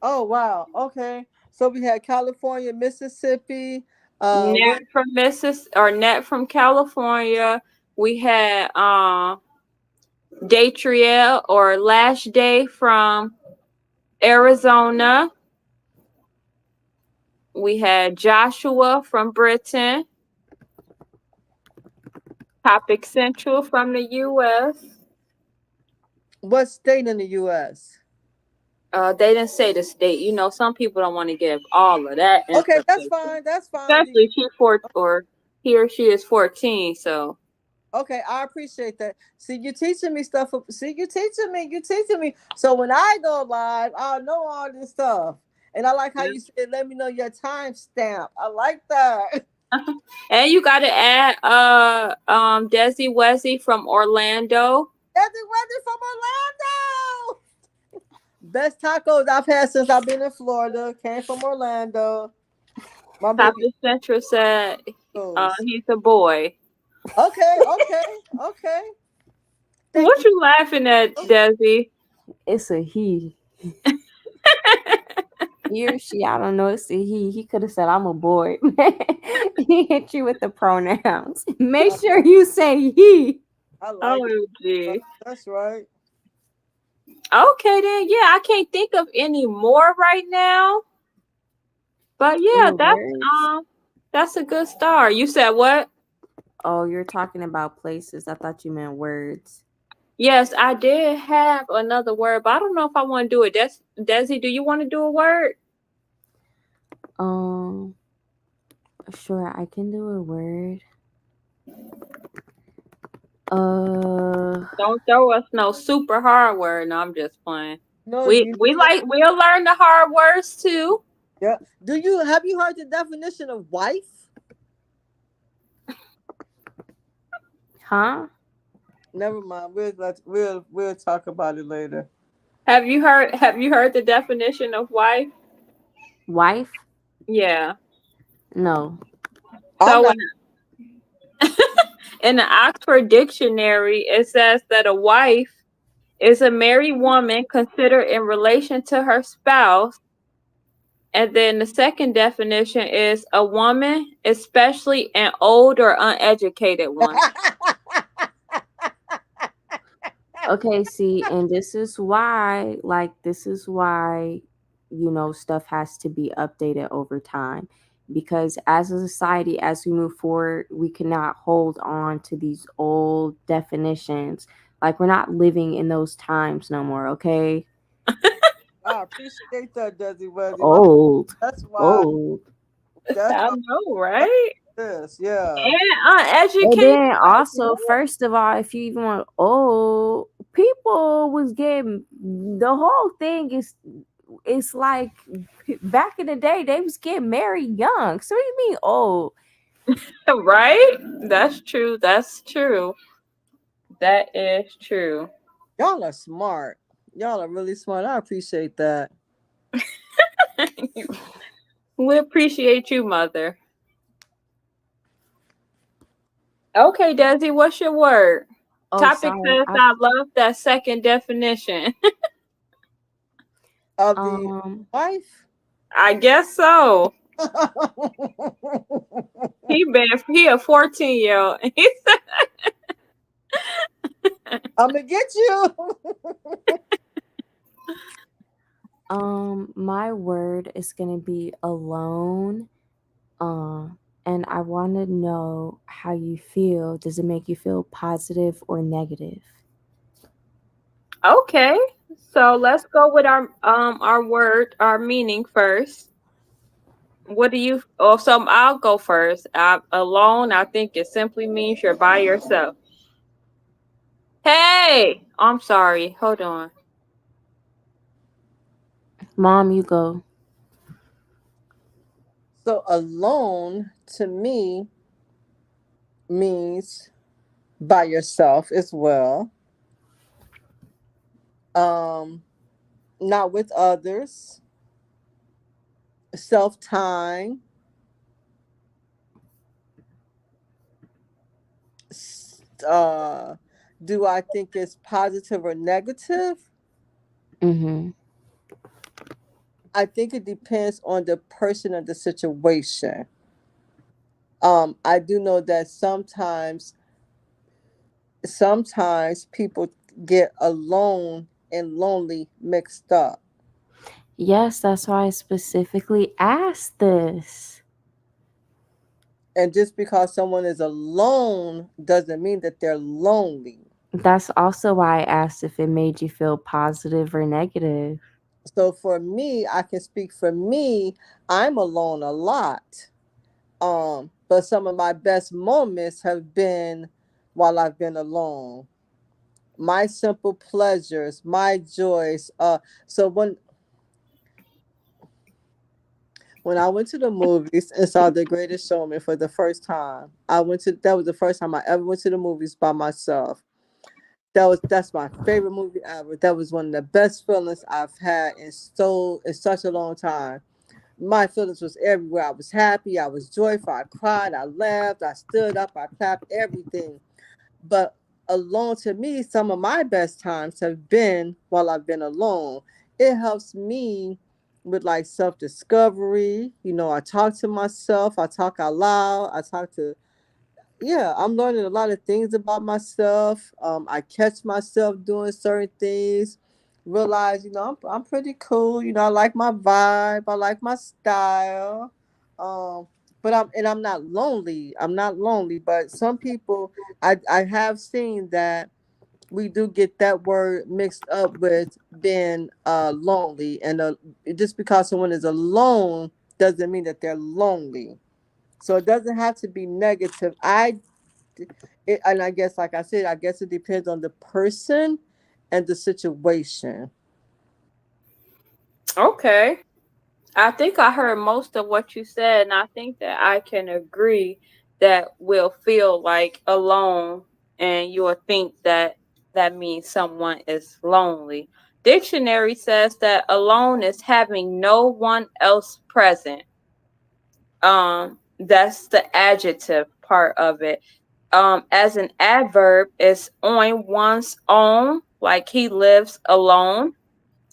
Oh wow. Okay. So we had California, Mississippi. Net from California. We had Datriel or Lash Day from Arizona. We had Joshua from Britain. Topic Central from the U.S. What state in the U.S.? They didn't say the state. You know, some people don't want to give all of that Okay, that's information. fine. That's fine. Especially she or he or she is 14. So Okay, I appreciate that. See, you teaching me stuff. See, you teaching me. You teaching me. So when I go live, I'll know all this stuff. And I like how you said, "Let me know your timestamp." I like that. and you got to add Desi Wesley from Orlando. Desi Wesley from Orlando. Best tacos I've had since I've been in Florida came from Orlando. My baby. Papa Central said goes. he's a boy. Okay. Thank What you laughing at, Desi? It's a he. He or she, I don't know. It's a he. He could have said, I'm a boy. He hit you with the pronouns. Make sure you say he. I like it. OMG. That's right. Okay, then. Yeah, I can't think of any more right now. But yeah, Any words? that's a good start. You said what? Oh, you're talking about places. I thought you meant words. Yes, I did have another word, but I don't know if I want to do it. Desi, do you want to do a word? Sure, I can do a word. Don't throw us no super hard word. No, I'm just playing. No, We'll learn the hard words too. Yeah. Have you heard the definition of wife? Huh? Never mind. We'll talk about it later. Have you heard the definition of wife? Wife? Yeah. No. So in the Oxford Dictionary, it says that a wife is a married woman considered in relation to her spouse. And then the second definition is a woman, especially an old or uneducated one. Okay, see, and this is why, stuff has to be updated over time. Because as a society, as we move forward, we cannot hold on to these old definitions. Like, we're not living in those times no more, okay? I appreciate that, Desi Wesley. Old. That's why. Old. I know, right? This, yeah. And uneducated. And then also, first of all, if you even want old, people was getting, the whole thing is, it's like back in the day, they was getting married young. So what do you mean old? Right? That's true. That's true. That is true. Y'all are smart. Y'all are really smart. I appreciate that. We appreciate you, Mother. Okay, Desi, what's your word? Oh, Topic sorry. says I love that second definition. Of the wife? I guess so. He a 14-year-old. I'm gonna get you. My word is gonna be alone. And I want to know how you feel. Does it make you feel positive or negative? Okay, so let's go with our word, our meaning first. What do you? Oh, so I'll go first. Alone, I think it simply means you're by yourself. Hey, I'm sorry. Hold on. Mom, you go. So alone to me means by yourself as well. Not with others. Self-time. Do I think it's positive or negative? Mm-hmm. I think it depends on the person and the situation. I do know that sometimes people get alone and lonely mixed up. Yes, that's why I specifically asked this. And just because someone is alone doesn't mean that they're lonely. That's also why I asked if it made you feel positive or negative. So for me, I can speak for me, I'm alone a lot. But some of my best moments have been while I've been alone. My simple pleasures, my joys. So when I went to the movies and saw The Greatest Showman for the first time, that was the first time I ever went to the movies by myself. That's my favorite movie ever. That was one of the best feelings I've had in such a long time. My feelings was everywhere. I was happy, I was joyful, I cried, I laughed, I stood up, I clapped, everything. But alone, to me, some of my best times have been while I've been alone. It helps me with like self-discovery. I talk to myself, I talk out loud, I'm learning a lot of things about myself. I catch myself doing certain things, realize, I'm pretty cool. I like my vibe, I like my style. Um, but I'm not lonely. I'm not lonely. But some people, I have seen that we do get that word mixed up with being lonely, and just because someone is alone doesn't mean that they're lonely. So it doesn't have to be negative. And I guess, like I said, I guess it depends on the person and the situation. Okay. I think I heard most of what you said, and I think that I can agree that we'll feel like alone, and you'll think that that means someone is lonely. Dictionary says that alone is having no one else present. That's the adjective part of it. As an adverb, it's on one's own, like he lives alone.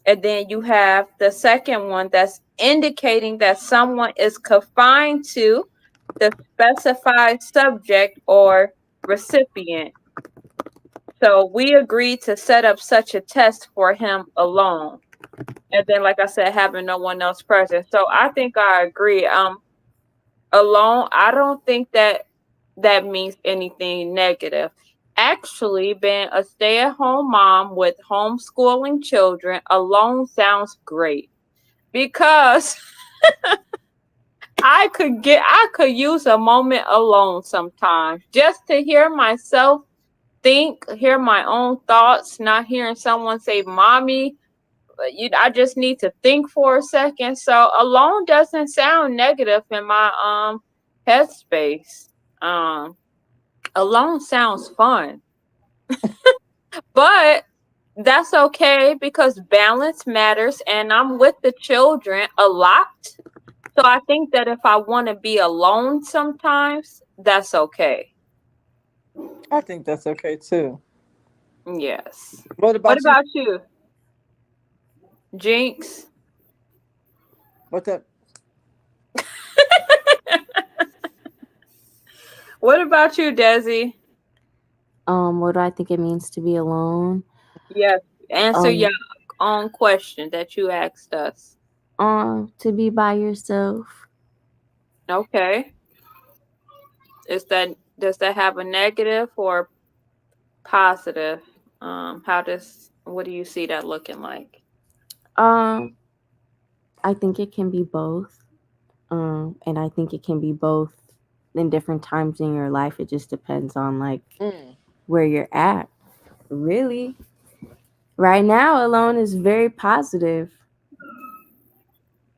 And then you have the second one that's indicating that someone is confined to the specified subject or recipient. So we agreed to set up such a test for him alone. And then, like I said, having no one else present. So I think I agree. Alone, I don't think that that means anything negative. Actually, being a stay at home mom with homeschooling children alone sounds great because I could use a moment alone sometimes just to hear myself think, hear my own thoughts, not hearing someone say mommy. I just need to think for a second. So alone doesn't sound negative in my headspace. Um Alone sounds fun. But that's okay because balance matters and I'm with the children a lot. So I think that if I want to be alone sometimes, that's okay. I think that's okay too. Yes. What What about you? about you, Jinx? What the? What about you, Desi? What do I think it means to be alone? Yes. Answer Um, your own question that you asked us. to be by yourself. Okay. Does that have a negative or positive? What do you see that looking like? Um, I think it can be both. And I think it can be both in different times in your life. It just depends on like Mm. where you're at. Really, right now, alone is very positive.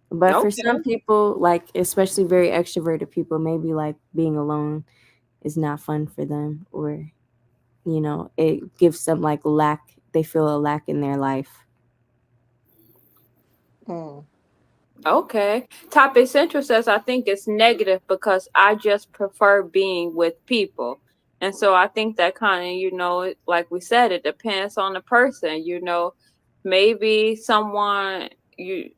But for Okay. some people, like especially very extroverted people, maybe like being alone is not fun for them, or it gives them like lack. They feel a lack in their life. Mm. Okay. Topic Central says I think it's negative because I just prefer being with people. And so I think that kind of, like we said, it depends on the person. Maybe someone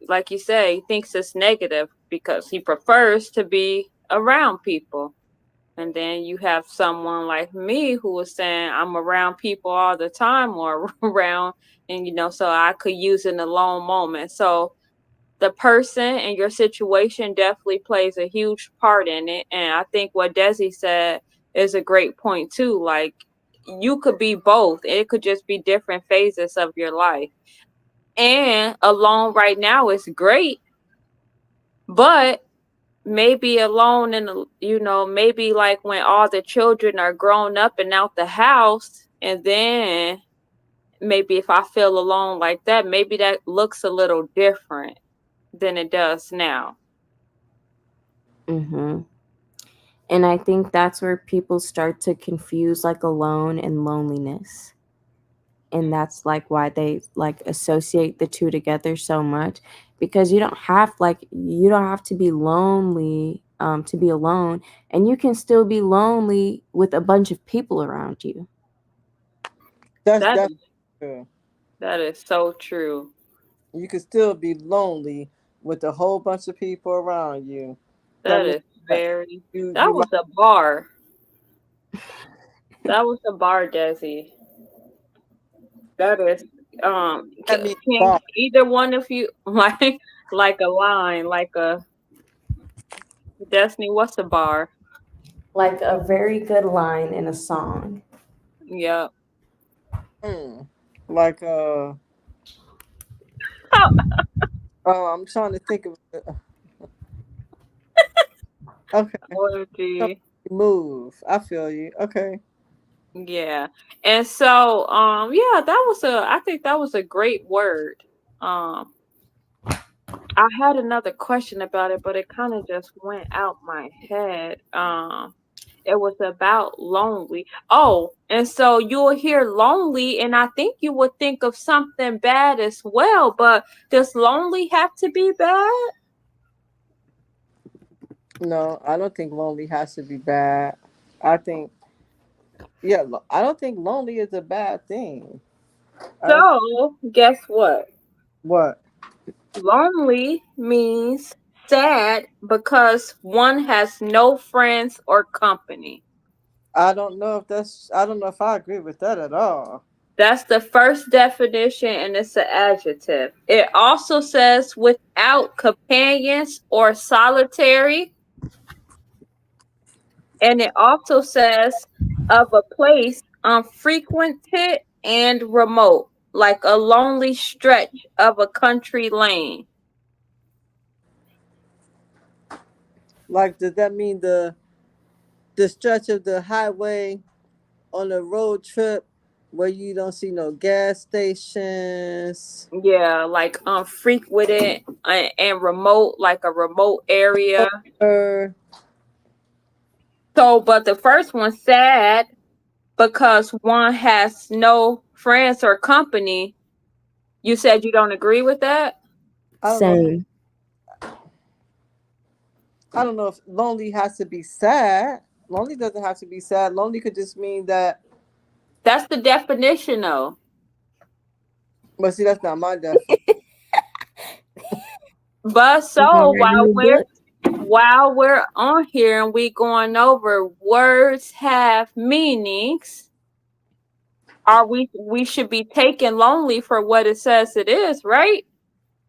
like you say, thinks it's negative because he prefers to be around people. And then you have someone like me who was saying I'm around people all the time or around, and so I could use an alone moment. So the person and your situation definitely plays a huge part in it. And I think what Desi said is a great point too. Like you could be both. It could just be different phases of your life. And alone right now is great, but maybe alone in the, maybe like when all the children are grown up and out the house, and then maybe if I feel alone like that, maybe that looks a little different than it does now. Mm-hmm. And I think that's where people start to confuse like alone and loneliness. And that's like why they like associate the two together so much, because you don't have to be lonely to be alone, and you can still be lonely with a bunch of people around you. That's That definitely is, true. that is so true. You can still be lonely with a whole bunch of people around you. That That means is that very. you That might. was a bar. That was a bar, Desi. That is. That means Can bar. either one of you like a line, like a Destiny? What's a bar? Like a very good line in a song. Yep. Mm. Like I'm trying to think of okay. OMG. Move. I feel you. Okay. Yeah. And so, yeah, I think that was a great word. Um, I had another question about it, but it kind of just went out my head. It was about lonely. Oh, and so you'll hear lonely, and I think you would think of something bad as well, but does lonely have to be bad? No, I don't think lonely has to be bad. I think yeah, I don't think lonely is a bad thing. I don't So, guess what? what? Lonely means sad because one has no friends or company. I don't know if I agree with that at all. That's the first definition, and it's an adjective. It also says without companions or solitary. And it also says of a place unfrequented and remote, like a lonely stretch of a country lane. Like does that mean the stretch of the highway on a road trip where you don't see no gas stations? Yeah, like unfrequented and remote, like a remote area. Or So, but the first one sad because one has no friends or company. You said you don't agree with that? I don't know. Same. I don't know if lonely has to be sad. Lonely doesn't have to be sad. Lonely could just mean that. That's the definition, though. But see, that's not my definition. But You gonna so write a new book? while we're on here and we going over words have meanings, we should be taking lonely for what it says it is, right?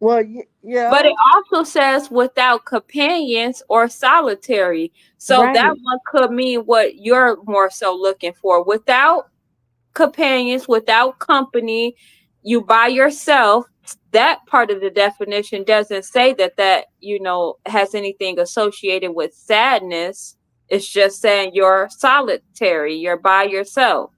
Well, But yeah. it also says without companions or solitary. So that Right. one could mean what you're more so looking for. Without companions, without company, you by yourself. That part of the definition doesn't say that has anything associated with sadness. It's just saying you're solitary, you're by yourself,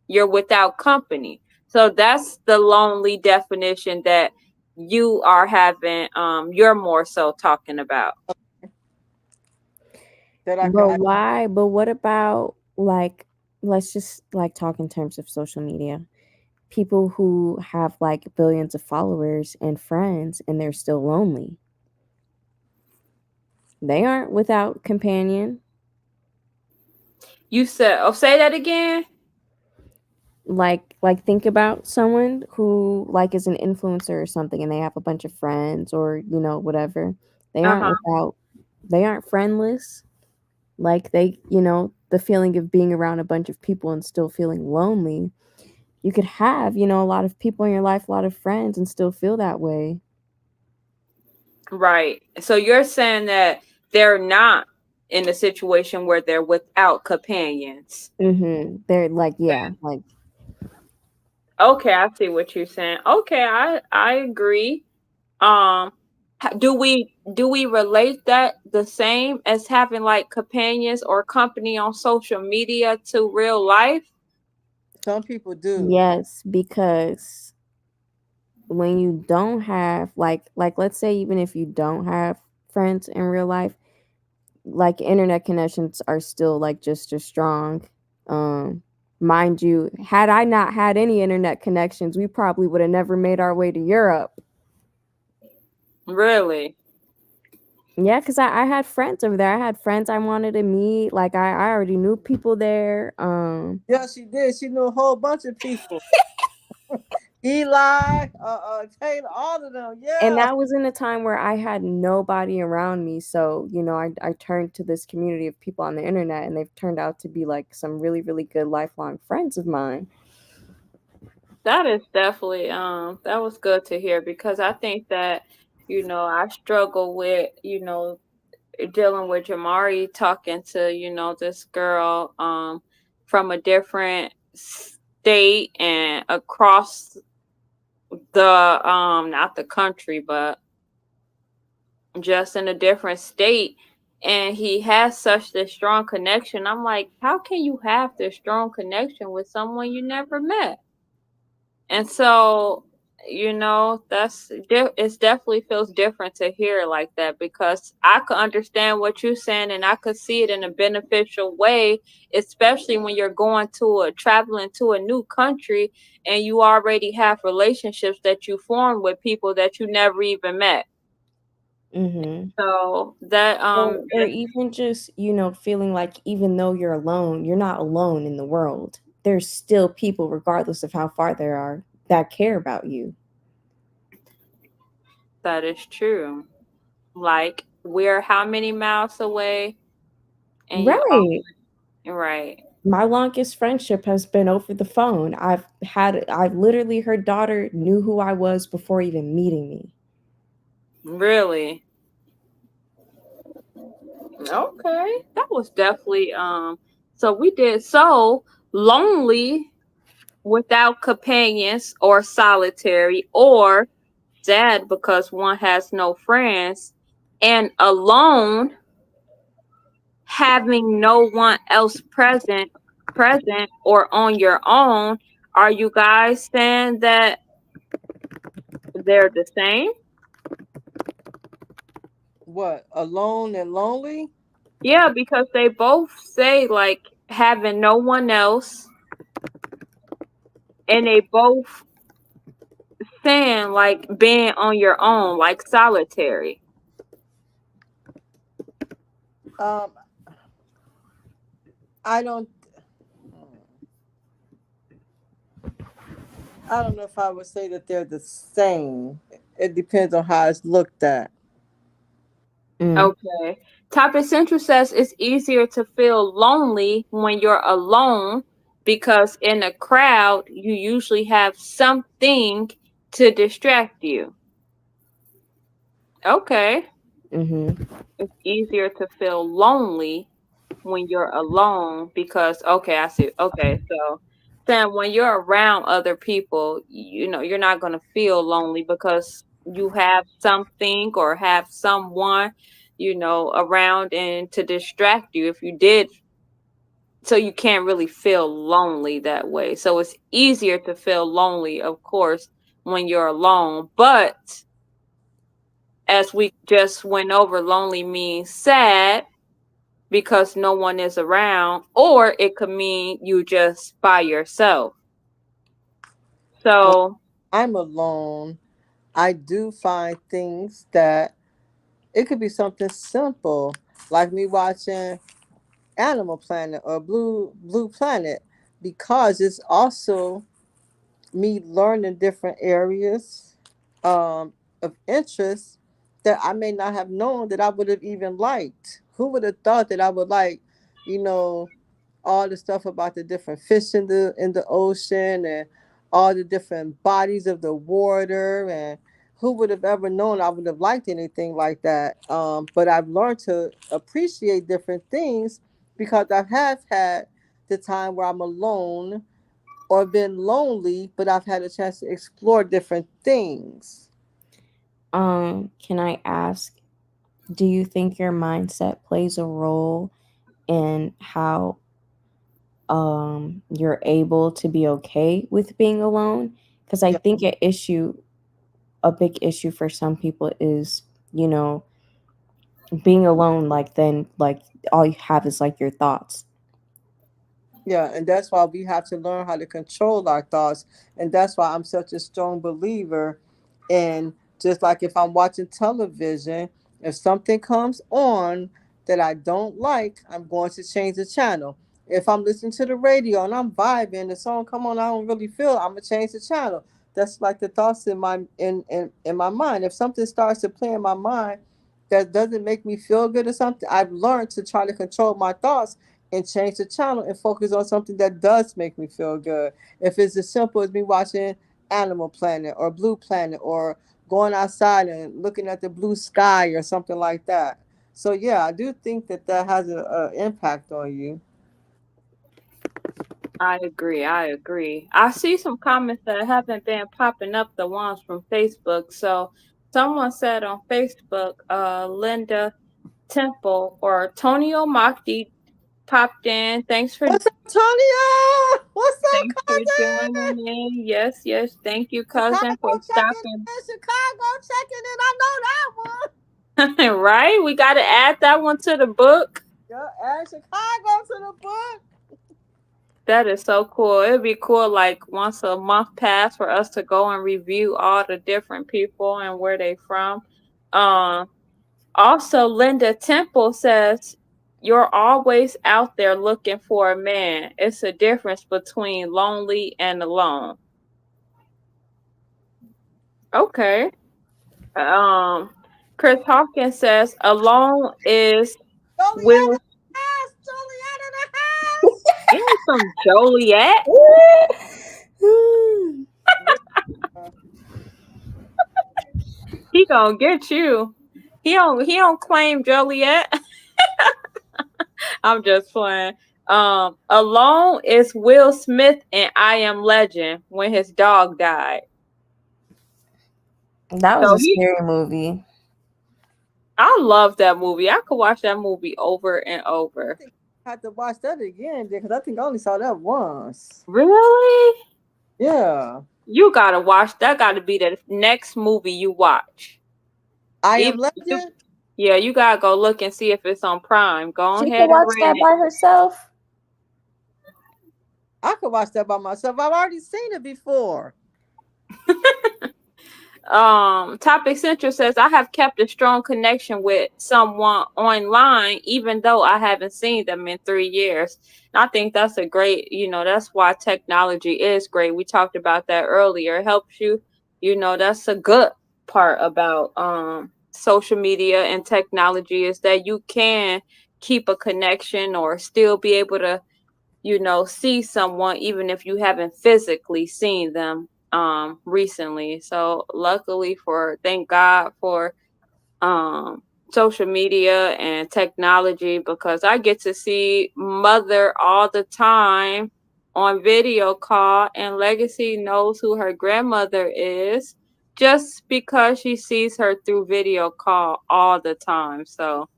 you're without company. So that's the lonely definition that you are having, you're more so talking about. That I But could. why? But what about like, let's just like talk in terms of social media. People who have like billions of followers and friends and they're still lonely. They aren't without companion. You said, oh, say that again. Like think about someone who like is an influencer or something and they have a bunch of friends or whatever. They aren't Uh-huh. without they aren't friendless. Like the feeling of being around a bunch of people and still feeling lonely. You could have, a lot of people in your life, a lot of friends, and still feel that way. Right. So you're saying that they're not in a situation where they're without companions. They're like, yeah, like Okay, I see what you're saying. Okay, I agree. Um, do we relate that the same as having like companions or company on social media to real life? Some people do. Yes, because when you don't have like let's say even if you don't have friends in real life, like internet connections are still like just as strong. Um Mind you, had I not had any internet connections, we probably would have never made our way to Europe. Really? Yeah, because I had friends over there. I had friends I wanted to meet. Like I already knew people there. Yeah, she did. She knew a whole bunch of people. Eli, Taylor, all of them. And Yeah. that was in a time where I had nobody around me. So, I turned to this community of people on the internet, and they've turned out to be like some really, really good lifelong friends of mine. That is definitely that was good to hear because I think that I struggle with dealing with Jamari talking to this girl from a different state and across the not the country but just in a different state, and he has such this strong connection. I'm like, how can you have this strong connection with someone you never met? And so, it's definitely feels different to hear it like that because I could understand what you're saying and I could see it in a beneficial way, especially when you're traveling to a new country and you already have relationships that you form with people that you never even met. Mm-hmm. So that Or even just, feeling like even though you're alone, you're not alone in the world. There's still people, regardless of how far they are, that care about you. that is true. Like we're how many miles away, and you Right. right. My longest friendship has been over the phone. I've literally, her daughter knew who I was before even meeting me. Really? Okay. That was definitely so we did so lonely without companions or solitary or sad because one has no friends and alone having no one else present or on your own. Are you guys saying that they're the same? What? Alone and lonely? Yeah, because they both say like having no one else, and they both saying like being on your own, like solitary. Um, I don't. I don't know if I would say that they're the same. It depends on how it's looked at. Mm. Okay. Topic Central says it's easier to feel lonely when you're alone because in a crowd you usually have something to distract you. Okay. Mm-hmm. It's easier to feel lonely when you're alone because okay, I see. Okay, so Sam, when you're around other people, you're not gonna feel lonely because you have something or have someone, around and to distract you if you did. So you can't really feel lonely that way. So it's easier to feel lonely, of course, when you're alone. But as we just went over, lonely means sad because no one is around, or it could mean you just by yourself. When So, I'm alone, I do find things that it could be something simple, like me watching Animal Planet or Blue Planet, because it's also me learning different areas of interest that I may not have known that I would have even liked. Who would have thought that I would like, you know, all the stuff about the different fish in the ocean and all the different bodies of the water, and who would have ever known I would have liked anything like that. But I've learned to appreciate different things because I have had the time where I'm alone or been lonely, but I've had a chance to explore different things. Can I ask, do you think your mindset plays a role in how you're able to be okay with being alone? Because I Yeah, think a big issue for some people is, you know, being alone, like then like all you have is like your thoughts. yeah, and that's why we have to learn how to control our thoughts, and that's why I'm such a strong believer in, just like if I'm watching television, if something comes on that I don't like, I'm going to change the channel. If I'm listening to the radio and I'm vibing, the song come on, I don't really feel, I'm gonna change the channel. That's like the thoughts in my mind. If something starts to play in my mind that doesn't make me feel good or something, I've learned to try to control my thoughts and change the channel and focus on something that does make me feel good. If it's as simple as me watching Animal Planet or Blue Planet, or going outside and looking at the blue sky or something like that. So yeah, I do think that that has a impact on you. I agree. I agree. I see some comments that haven't been popping up, the ones from Facebook. So someone said on Facebook, Linda Temple or Tonio Makdi popped in. What's up, Tonya? What's up, Thanks for cousin? joining in. Yes, yes. Thank you, cousin, Chicago for checking stopping. in, Chicago checking in. I know that one. Right? We got to add that one to the book. Yeah, add Chicago to the book. That is so cool. It'd be cool, like once a month pass, for us to go and review all the different people and where they from. Um, Also, Linda Temple says, "You're always out there looking for a man. It's a difference between lonely and alone." Okay. Um, Chris Hawkins says, "Alone is Joliet in Will." the house. Joliet in the house. Ain't some Joliet. He gonna get you. He don't claim Joliet. I'm just playing. Alone is Will Smith in I Am Legend when his dog died. That was So a scary movie. I love that movie. I could watch that movie over and I over. think I have to watch that again because I think I only saw that once. Really? Yeah. You gotta watch that. Gotta be the next movie you watch. I Am Even you, Legend. yeah, you gotta go look and see if it's on Prime. Go She could ahead and watch rent that it. by herself. I could watch that by myself. I've already seen it before. Topic Central says, "I have kept a strong connection with someone online, even though I haven't seen them in 3 years." And I think that's a great, that's why technology is great. We talked about that earlier. It helps you, that's a good part about social media and technology, is that you can keep a connection or still be able to, see someone even if you haven't physically seen them recently. So luckily, thank God for um social media and technology, because I get to see mother all the time on video call, and Legacy knows who her grandmother is just because she sees her through video call all the time. So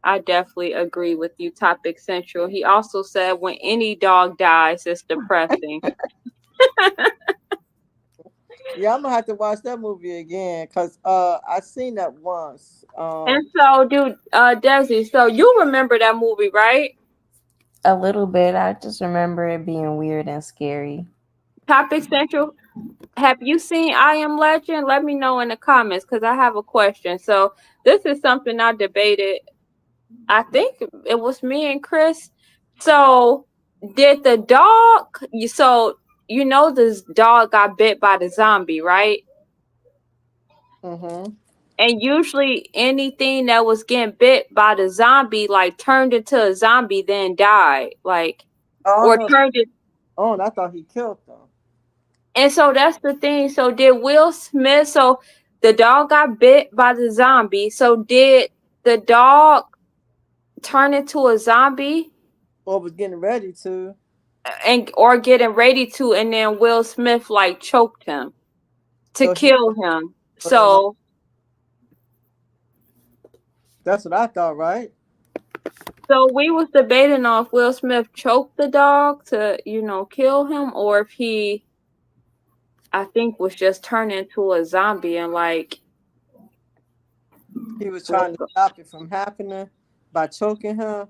I definitely agree with you, Topic Central. He also said, when any dog dies, it's depressing. Yeah, I'm gonna have to watch that movie again because I seen that once. And so, dude, Desi, so you remember that movie, right? A little bit. I just remember it being weird and scary. Topic Central, have you seen I Am Legend? Let me know in the comments, because I have a question. So this is something I debated. I think it was me and Chris. So did the dog, this dog got bit by the zombie, right? Mm-hmm. And usually anything that was getting bit by the zombie, like, turned into a zombie, then died. Like, Oh or no. turned it. Oh, and I thought he killed them. And so that's the thing. So did Will Smith, so the dog got bit by the zombie. So did the dog turn into a zombie? Or was getting ready to. and or getting ready to, and then Will Smith like choked him to So he kill him. for the life. So That's what I thought, right? we was debating on if Will Smith choked the dog to, kill him, or if he, I think, was just turned into a zombie and like, He was trying to stop it from happening by choking him.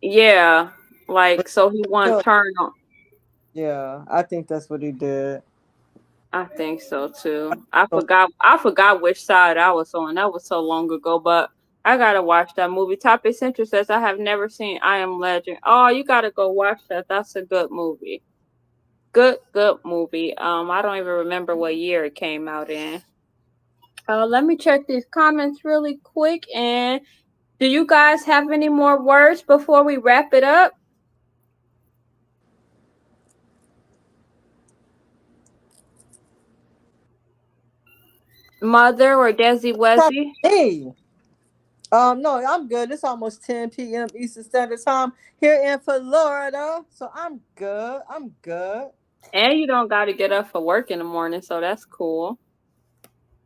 yeah, But like so he wouldn't still, turn on. yeah, I think that's what he did. I think so too. I So forgot which side I was on. That was so long ago, but I gotta watch that movie. Topic Central says I have never seen I Am Legend. Oh, you gotta go watch that. That's a good movie. Good movie. I don't even remember what year it came out in. Let me check these comments really quick. And do you guys have any more words before we wrap it up? Mother or Desi Wesi? hey, no, I'm good. It's almost 10 p.m. Eastern Standard Time here in Florida, so I'm good. I'm good. And you don't got to get up for work in the morning, so that's cool.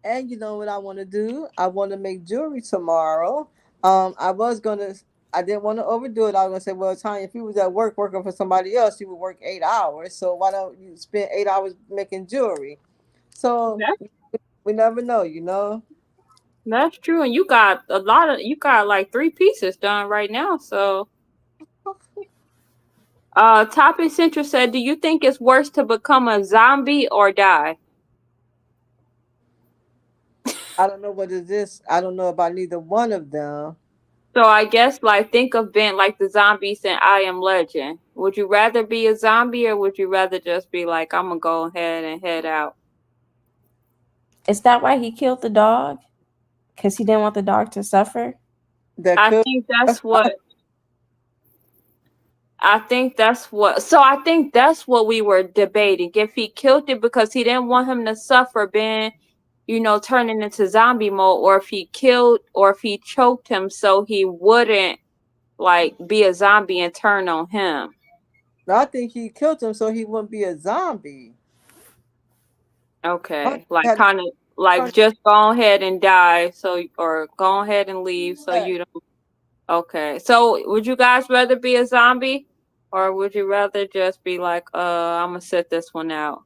And you know what I want to do? I want to make jewelry tomorrow. I didn't want to overdo it. I was gonna say, well, Tanya, if you was at work working for somebody else, you would work 8 hours. So why don't you spend 8 hours making jewelry? So That's, we never know, you know. that's true. And you got like 3 pieces done right now. So, Topic Central said, do you think it's worse to become a zombie or die? I don't know what is this. I don't know about neither one of them. So I guess like think of being like the zombies in I Am Legend. Would you rather be a zombie or would you rather just be like, I'm gonna go ahead and head out? Is that why he killed the dog? Because he didn't want the dog to suffer? That I could. think that's what so I think that's what we were debating. If he killed it because he didn't want him to suffer being, turning into zombie mode, or if he killed or if he choked him so he wouldn't like be a zombie and turn on him. I think he killed him so he wouldn't be a zombie. Okay. Like Had kind of like just go ahead and die or go ahead and leave so you don't. Okay. So would you guys rather be a zombie or would you rather just be like, I'm gonna sit this one out?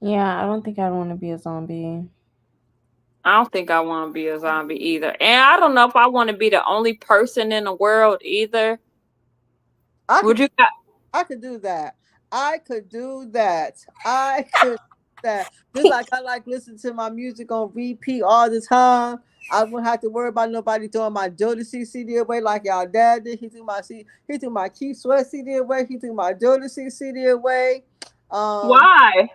Yeah, I don't think I'd want to be a zombie. I don't think I want to be a zombie either. And I don't know if I want to be the only person in the world either. I Would could, you I could do that. I could do that. I could do that. Just like I like listening to my music on repeat all the time. I wouldn't have to worry about nobody throwing my Jodeci CD away like y'all dad did. He threw my Keith Sweat CD away. He threw my Jodeci CD away. why?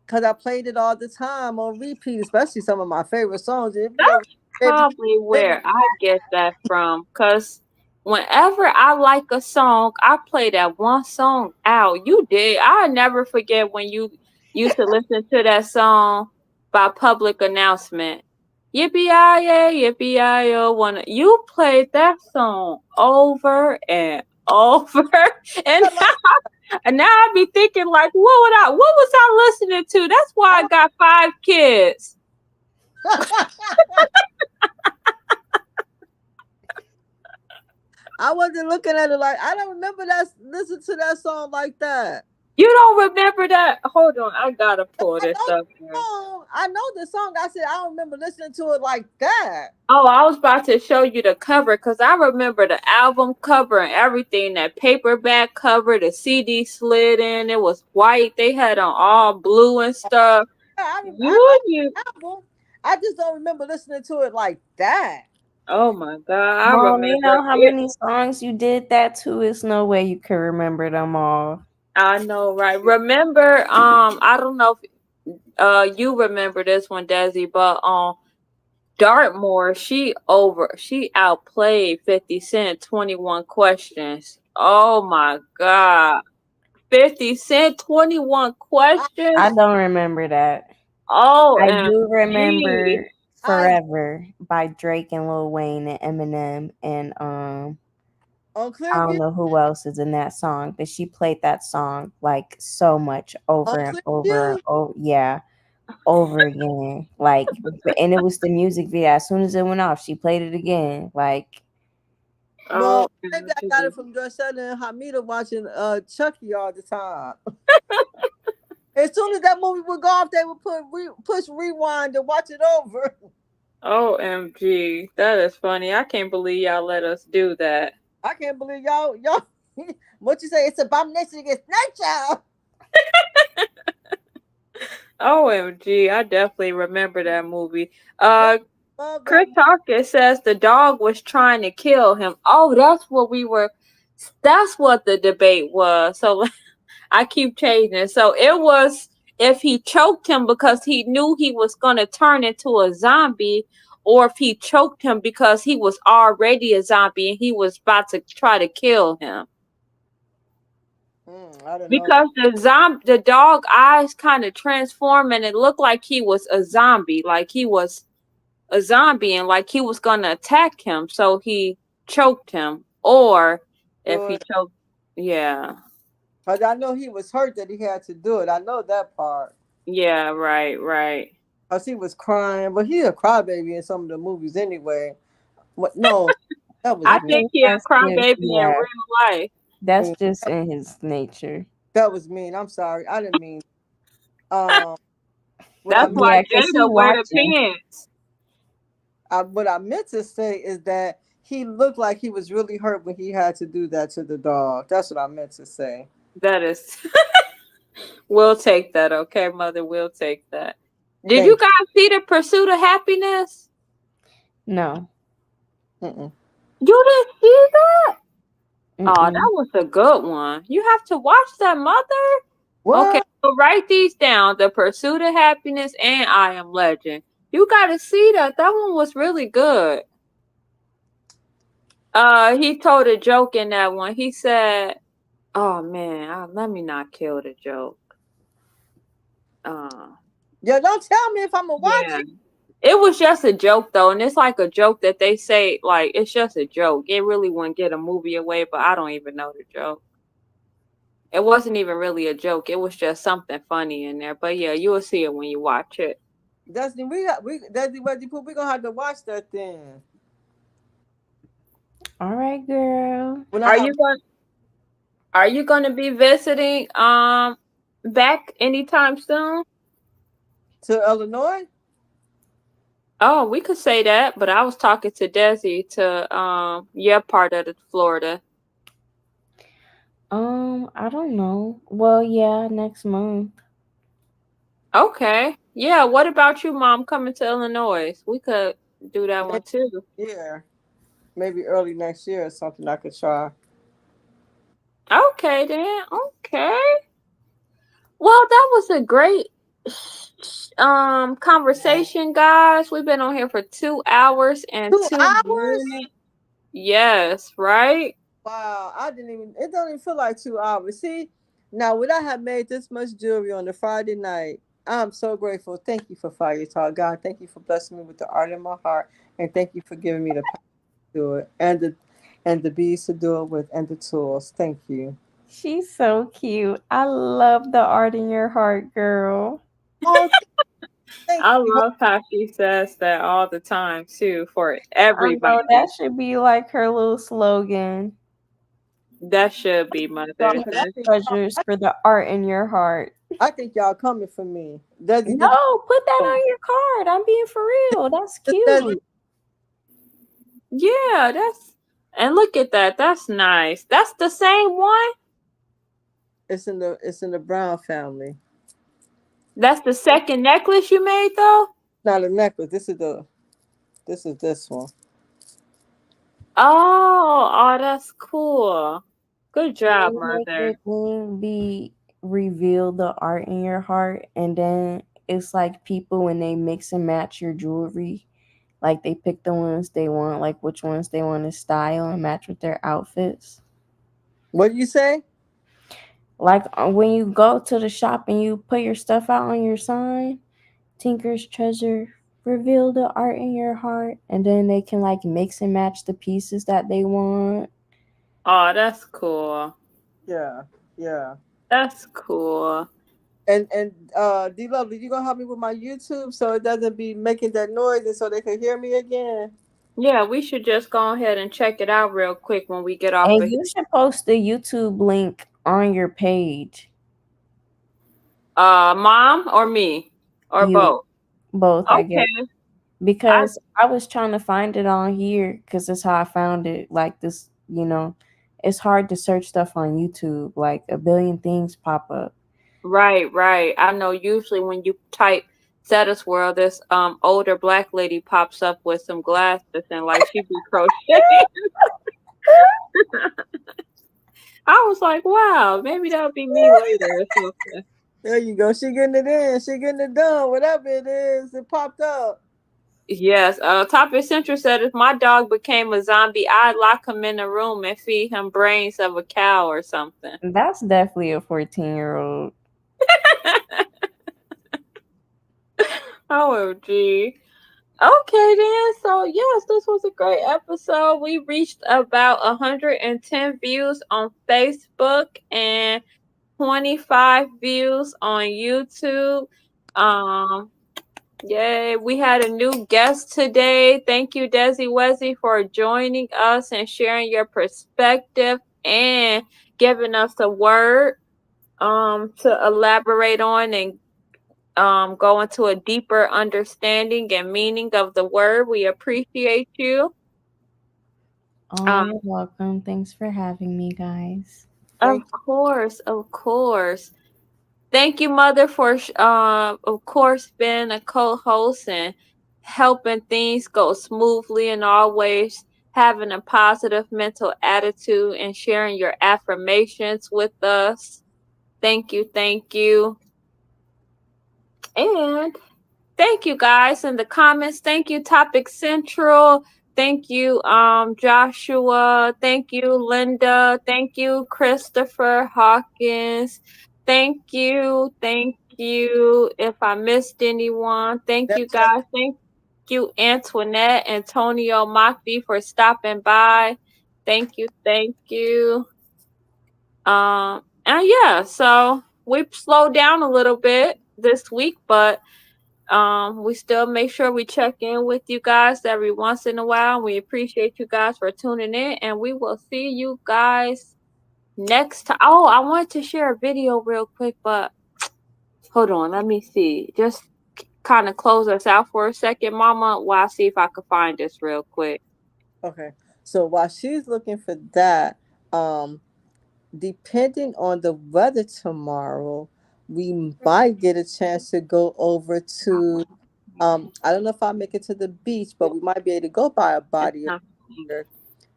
Because I played it all the time on repeat, especially some of my favorite songs. That's probably where I get that from. Because whenever I like a song, I play that one song out. You did. I never forget when you used to listen to that song by Public Announcement. Yippee-yi-yay, yippee-yi-yo. You played that song over and over. And now I be thinking like, what was I listening to? That's why I got 5 kids. I wasn't looking at it like I don't remember listen to that song like that. You don't remember that? Hold on, I gotta pull this up here. I know the song. I said I don't remember listening to it like that. Oh, I was about to show you the cover because I remember the album cover and everything. That paperback cover, the CD slid in. It was white. They had on all blue and stuff. I just don't remember listening to it like that. Oh my God, I Mom, remember. you know how many songs you did that to? It's no way you could remember them all. I know, right? Remember, I don't know if you remember this one, Desi, but Dartmoor, she outplayed 50 Cent 21 Questions. Oh my God. 50 Cent 21 Questions? I don't remember that. Oh, I do remember Forever by Drake and Lil Wayne and Eminem and On I don't Clearview. know who else is in that song, but she played that song like so much On over and over and Clearview. over. Yeah, over again. Like, and it was the music video. As soon as it went off, she played it again. Like, Well, Oh, maybe I got it from Drusella and Hamida watching Chucky all the time. As soon as that movie would go off, they would push rewind to watch it over. OMG. That is funny. I can't believe y'all let us do that. I can't believe y'all. What you say? It's abomination against nature. OMG. I definitely remember that movie. Love that Chris movie. Hawkins says the dog was trying to kill him. Oh, that's what the debate was. So I keep changing. So it was if he choked him because he knew he was going to turn into a zombie, or if he choked him because he was already a zombie and he was about to try to kill him. I don't know. Because the dog eyes kind of transformed and it looked like he was a zombie, like he was a zombie and like he was going to attack him. So he choked him. Or if he Good. choked, yeah. Because I know he was hurt that he had to do it. I know that part. Yeah, right. Because he was crying. But he a crybaby in some of the movies anyway. What? No, that was I me. think he a that's just, crybaby in yeah, real life. that's just in his nature. That was mean. I'm sorry. I didn't mean. What That's I why Yeah, because he Jada wear the watching. pants. what I meant to say is that he looked like he was really hurt when he had to do that to the dog. That's what I meant to say. That is, we'll take that, okay, mother. We'll take that. Did Thank you guys see The Pursuit of Happiness? No. Mm-mm. You didn't see that? Oh, Mm-mm. that was a good one. You have to watch that, mother. What? Okay, so write these down: The Pursuit of Happiness and I Am Legend. You got to see that. That one was really good. He told a joke in that one. He said, "Oh man, let me not kill the joke." Yeah, don't tell me if I'm gonna watch Yeah. it. It was just a joke though, and it's like a joke that they say like it's just a joke. It really wouldn't get a movie away, but I don't even know the joke. It wasn't even really a joke. It was just something funny in there. But yeah, you will see it when you watch it. Destiny, we gonna have to watch that then. All right, girl. When Are you going to be visiting back anytime soon? to Illinois? Oh, we could say that, but I was talking to Desi to your part of the Florida. I don't know. Well, yeah, next month. Okay. Yeah, what about you, Mom, coming to Illinois? We could do that one too. Yeah, maybe early next year or something. I could try. Okay then. Okay. Well, that was a great conversation, guys. We've been on here for 2 hours and 2 2 hours? minutes. Yes, right? Wow, I didn't even. It don't even feel like 2 hours. See, now would I have made this much jewelry on a Friday night? I'm so grateful. Thank you for Fire Talk, God. Thank you for blessing me with the art in my heart, and thank you for giving me the power to do it, and the beads to do it with, and the tools. Thank you. She's so cute. I love the art in your heart, girl. Oh, thank I you. love how she says that all the time too for I everybody. know that should be like her little slogan. That should be Mother. Y'all- I think, Treasures for the art in your heart. I think y'all coming for me. No, put that on your card. I'm being for real. That's cute. Yeah, and look at that. That's nice. That's the same one. It's in the Brown family. That's the second necklace you made though? Not a necklace. This is this one. Oh, that's cool. Good job, Can you make Mother. your thing be reveal the art in your heart, and then it's like people when they mix and match your jewelry, like they pick the ones they want, like which ones they want to style and match with their outfits. What do you say? Like when you go to the shop and you put your stuff out on your sign, Tinker's Treasure, reveal the art in your heart, and then they can like mix and match the pieces that they want. Oh, that's cool. Yeah, yeah. That's cool. And D Lovely, you gonna help me with my YouTube so it doesn't be making that noise and so they can hear me again. Yeah, we should just go ahead and check it out real quick when we get off And of here. you should post the YouTube link on your page. Mom or me? Or You both? both, I guess. Okay. Because I was trying to find it on here because that's how I found it. Like this, it's hard to search stuff on YouTube. Like a billion things pop up. Right. I know usually when you type Status World, this older black lady pops up with some glasses and like she be crocheting. I was like, wow, maybe that'll be me later or something. There you go. She getting it in. She getting it done. Whatever it is, it popped up. Yes, Topic Central said if my dog became a zombie, I'd lock him in a room and feed him brains of a cow or something. That's definitely a 14-year-old. OMG. Okay then, so yes, this was a great episode. We reached about 110 views on Facebook and 25 views on YouTube. Yay, we had a new guest today. Thank you, Desi Wesi, for joining us and sharing your perspective and giving us a word to elaborate on and go into a deeper understanding and meaning of the word. We appreciate you. Oh, you're welcome. Thanks for having me, guys. Of course. Thank you, Mother, for of course being a co-host and helping things go smoothly and always having a positive mental attitude and sharing your affirmations with us. Thank you. And thank you guys in the comments. Thank you, Topic Central. Thank you, Joshua. Thank you, Linda. Thank you, Christopher Hawkins. Thank you. If I missed anyone, thank you guys. Thank you, Antoinette, Antonio Maki, for stopping by. Thank you. And yeah, so we slowed down a little bit this week, but we still make sure we check in with you guys every once in a while. We appreciate you guys for tuning in, and we will see you guys next time. Oh, I wanted to share a video real quick, but hold on, let me see. Just kind of close us out for a second, Mama, while I see if I can find this real quick. Okay. So while she's looking for that, depending on the weather tomorrow, we might get a chance to go over to I don't know if I'll make it to the beach, but we might be able to go by a body of water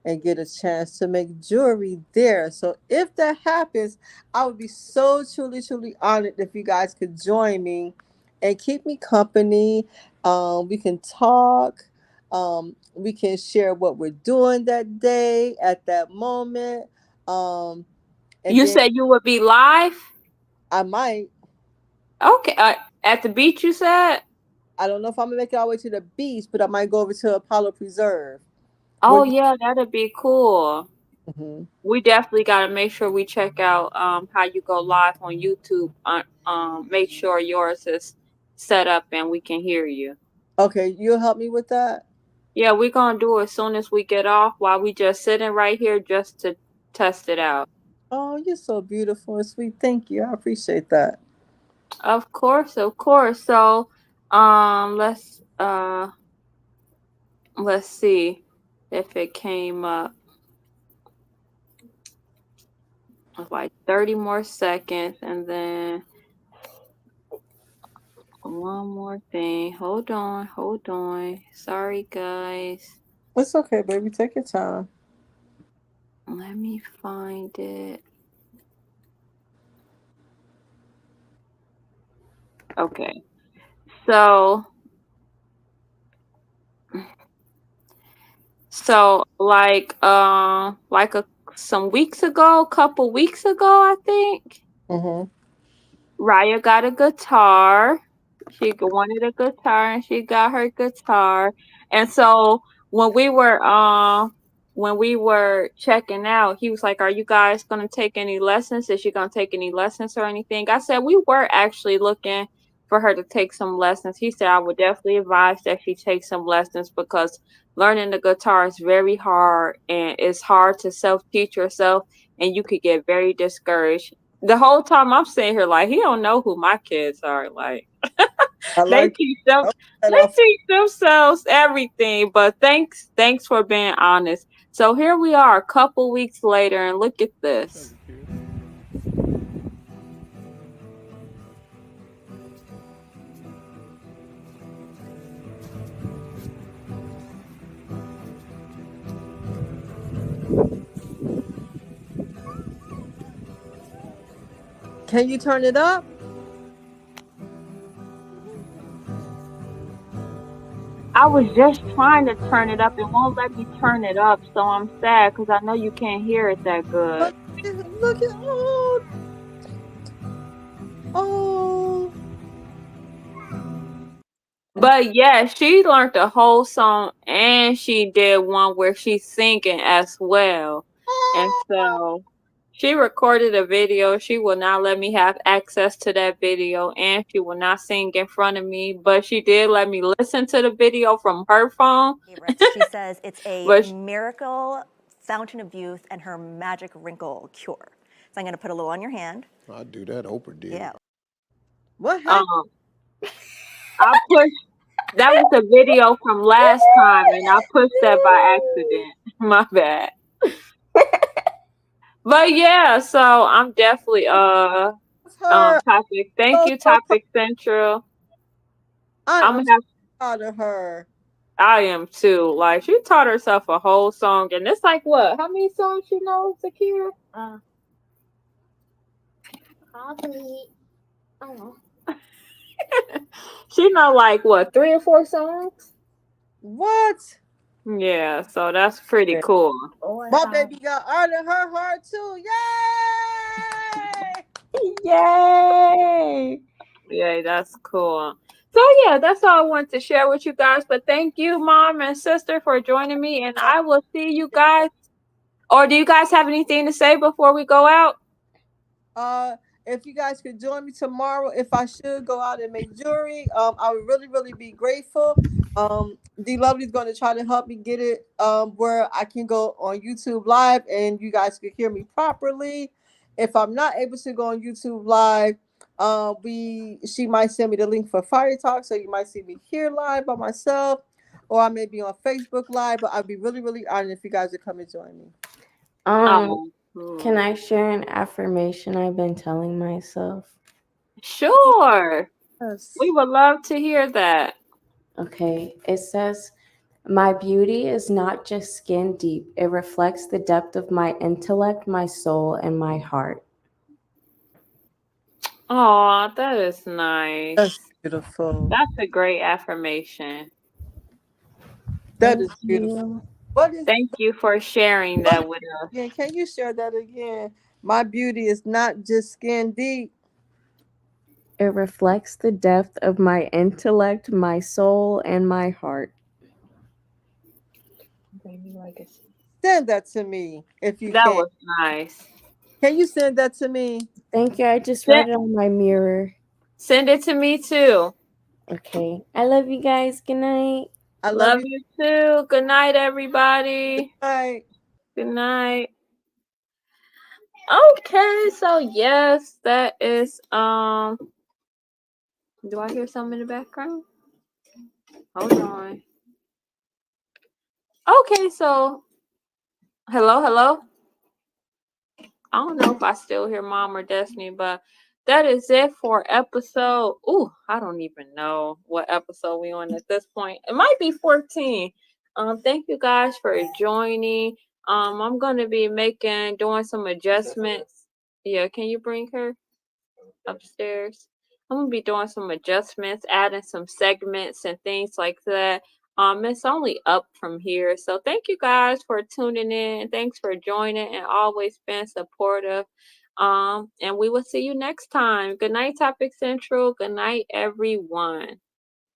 and get a chance to make jewelry there. So if that happens, I would be so truly honored if you guys could join me and keep me company. We can talk. We can share what we're doing that day at that moment. You said you would be live? I might. Okay. At the beach, you said? I don't know if I'm going to make it all the way to the beach, but I might go over to Apollo Preserve. Oh, yeah, that'd be cool. Mm-hmm. We definitely got to make sure we check out how you go live on YouTube. Make sure yours is set up and we can hear you. Okay, you'll help me with that? Yeah, we're going to do it as soon as we get off while we just sitting right here just to test it out. Oh, you're so beautiful and sweet. Thank you. I appreciate that. Of course. So, let's see if it came up. Like 30 more seconds, and then one more thing. Hold on. Sorry, guys. It's okay, baby. Take your time. Let me find it. Okay. So like some weeks ago, couple weeks ago, I think. Raya got a guitar. She wanted a guitar and she got her guitar. And so when we were when we were checking out, he was like, "Are you guys gonna take any lessons? Is she gonna take any lessons or anything?" I said we were actually looking for her to take some lessons. He said I would definitely advise that she take some lessons because learning the guitar is very hard and it's hard to self-teach yourself and you could get very discouraged. The whole time I'm sitting here like he don't know who my kids are. Like I they like teach them that. they teach themselves everything. But thanks for being honest. So here we are a couple weeks later and look at this. Can you turn it up? I was just trying to turn it up. It won't let me turn it up, so I'm sad because I know you can't hear it that good. Look at oh. But yeah, she learned the whole song and she did one where she's singing as well. And so she recorded a video. She will not let me have access to that video and she will not sing in front of me. But she did let me listen to the video from her phone. She says it's a But miracle fountain of youth and her magic wrinkle cure. So I'm going to put a little on your hand. I'd do that. Oprah did. Yeah. What happened? I pushed. That was a video from last time, and I pushed that by accident. My bad. But yeah, so I'm definitely topic. Thank you, Topic Central. I'm I'm gonna have. proud of her. I am too. Like she taught herself a whole song, and it's like what? How many songs you know, Zakira? Probably. I don't know. She know like what 3 or 4 songs. What? Yeah, so that's pretty cool. My baby got art in her heart too. Yay! Yay! Yeah, that's cool. So yeah, that's all I wanted to share with you guys. But thank you, Mom and Sister, for joining me, and I will see you guys. Or do you guys have anything to say before we go out? If you guys could join me tomorrow, if I should go out and make jewelry, I would really, really be grateful. D Lovely's going to try to help me get it where I can go on YouTube Live and you guys can hear me properly. If I'm not able to go on YouTube Live, she might send me the link for Fire Talk, so you might see me here live by myself, or I may be on Facebook Live. But I'd be really, really honored if you guys would come and join me. Can I share an affirmation I've been telling myself? Sure. Yes. We would love to hear that. Okay, it says, "My beauty is not just skin deep. It reflects the depth of my intellect, my soul, and my heart." Oh, that is nice. That's beautiful. That's a great affirmation. That is beautiful. Thank you for sharing that with us. Yeah, can you share that again? My beauty is not just skin deep. It reflects the depth of my intellect, my soul, and my heart. Send that to me if you That can. was nice. Can you send that to me? Thank you. I just read it on my mirror. Send it to me too. Okay. I love you guys. Good night. I Love you too. Good night, everybody. Good night. Good night. Okay, so yes, that is do I hear something in the background? Hold on. Okay, so hello. I don't know if I still hear Mom or Destiny, but that is it for episode. I don't even know what episode we on at this point. It might be 14. Thank you guys for joining. I'm gonna be doing some adjustments. Yeah, can you bring her upstairs? I'm gonna be doing some adjustments, adding some segments and things like that. It's only up from here. So thank you guys for tuning in. Thanks for joining and always being supportive. And we will see you next time. Good night, Topic Central. Good night, everyone.